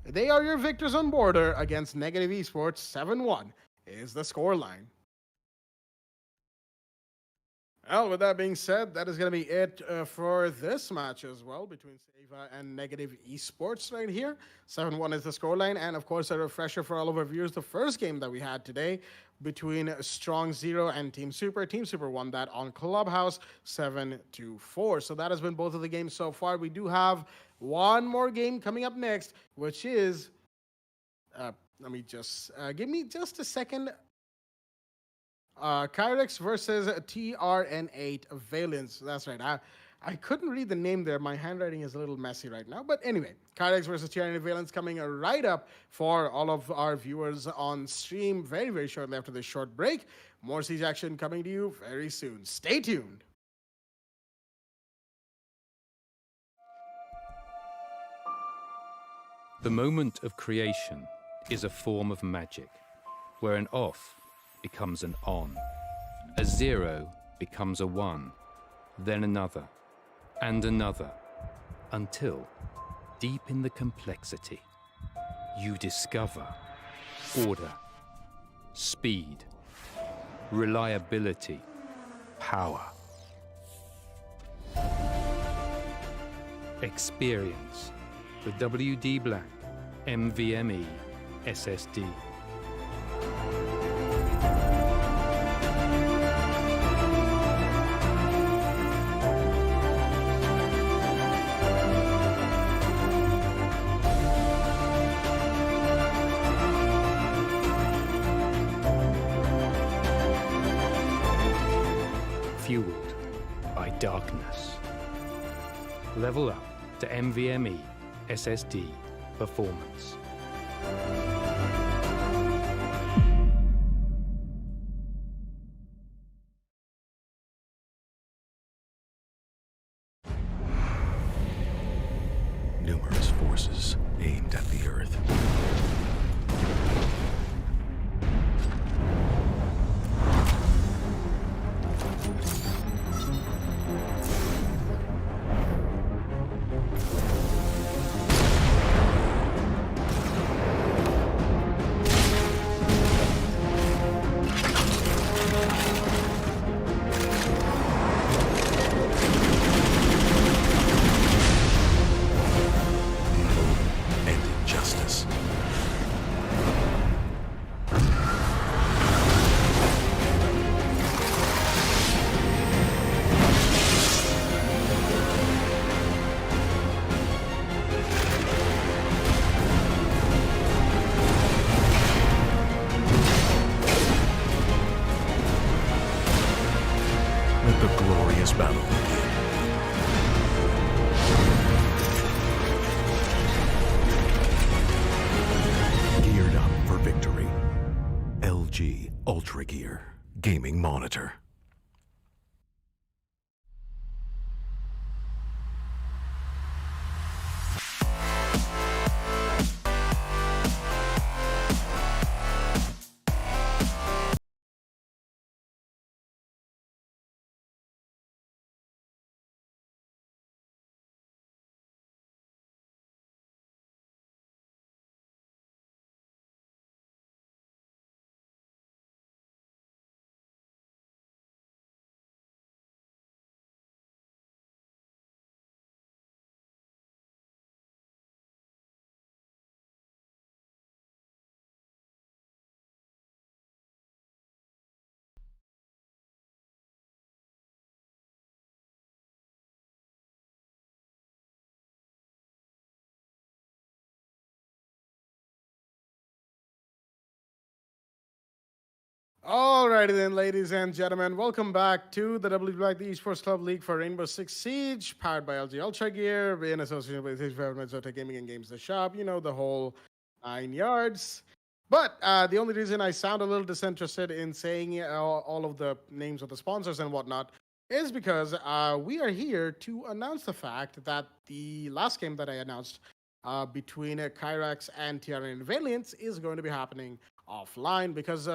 They are your victors on Border against Negative Esports. 7-1 is the scoreline. Well, with that being said, that is going to be it for this match as well between Seva and Negative Esports right here. 7-1 is the scoreline. And, of course, a refresher for all of our viewers, the first game that we had today between Strong Zero and Team Super. Team Super won that on Clubhouse 7-4. So that has been both of the games so far. We do have one more game coming up next, which is... let me just... give me just a second... Kyrex versus TRN8 Valence. That's right. I couldn't read the name there. My handwriting is a little messy right now. But anyway, Kyrex versus TRN8 Valence coming right up for all of our viewers on stream very, very shortly after this short break. More Siege action coming to you very soon. Stay tuned. The moment of creation is a form of magic, where an off becomes an on, a 0 becomes a 1, then another, and another, until, deep in the complexity, you discover order, speed, reliability, power. Experience the WD Black NVMe SSD. Fueled by darkness. Level up to NVMe SSD performance. Numerous forces aimed at the Earth. Ultragear gaming monitor. Alrighty then, ladies and gentlemen, welcome back to the WBLAC, the Esports Club League for Rainbow Six Siege, powered by LG Ultragear, in association with Fibernet, Zotac Gaming and Games the Shop, you know, the whole 9 yards. But the only reason I sound a little disinterested in saying all of the names of the sponsors and whatnot is because we are here to announce the fact that the last game that I announced between Kyrax and TRN Valiance is going to be happening offline because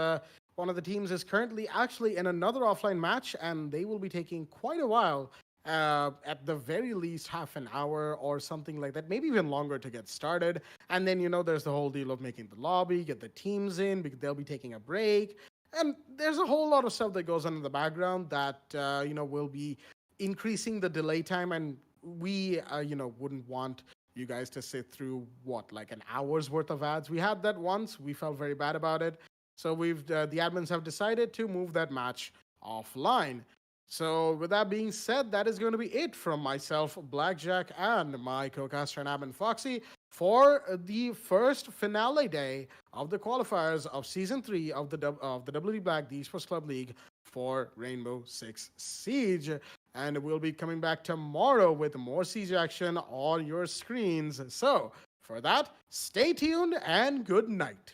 one of the teams is currently actually in another offline match, and they will be taking quite a while, at the very least half an hour or something like that, maybe even longer to get started. And then, you know, there's the whole deal of making the lobby, get the teams in, because they'll be taking a break. And there's a whole lot of stuff that goes on in the background that, you know, will be increasing the delay time. And we, you know, wouldn't want you guys to sit through, like an hour's worth of ads. We had that once. We felt very bad about it. So we've the admins have decided to move that match offline. So with that being said, that is going to be it from myself, Blackjack, and my co-caster Nab and Foxy for the first finale day of the qualifiers of Season 3 of the WBLAC, the Esports Club League for Rainbow Six Siege. And we'll be coming back tomorrow with more Siege action on your screens. So for that, stay tuned and good night.